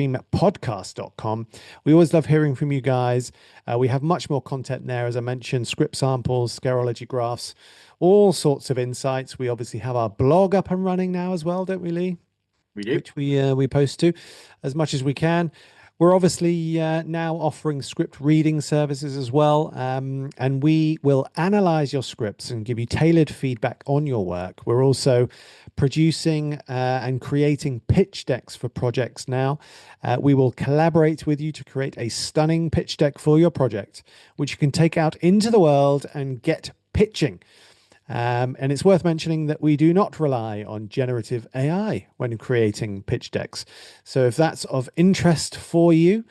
www.scripttoscreampodcast.com. We always love hearing from you guys. We have much more content there, as I mentioned, script samples, scarology graphs, all sorts of insights. We obviously have our blog up and running now as well, don't we, Lee? We do. Which we post to as much as we can. We're obviously now offering script reading services as well, and we will analyze your scripts and give you tailored feedback on your work. We're also producing and creating pitch decks for projects now. We will collaborate with you to create a stunning pitch deck for your project, which you can take out into the world and get pitching. And it's worth mentioning that we do not rely on generative AI when creating pitch decks. So if that's of interest for you,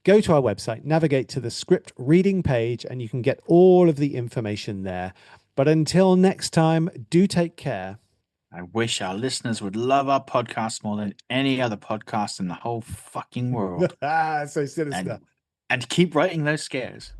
go to our website, navigate to the script reading page, and you can get all of the information there. But until next time, do take care. I wish our listeners would love our podcast more than any other podcast in the whole fucking world. So And sinister. and keep writing those scares.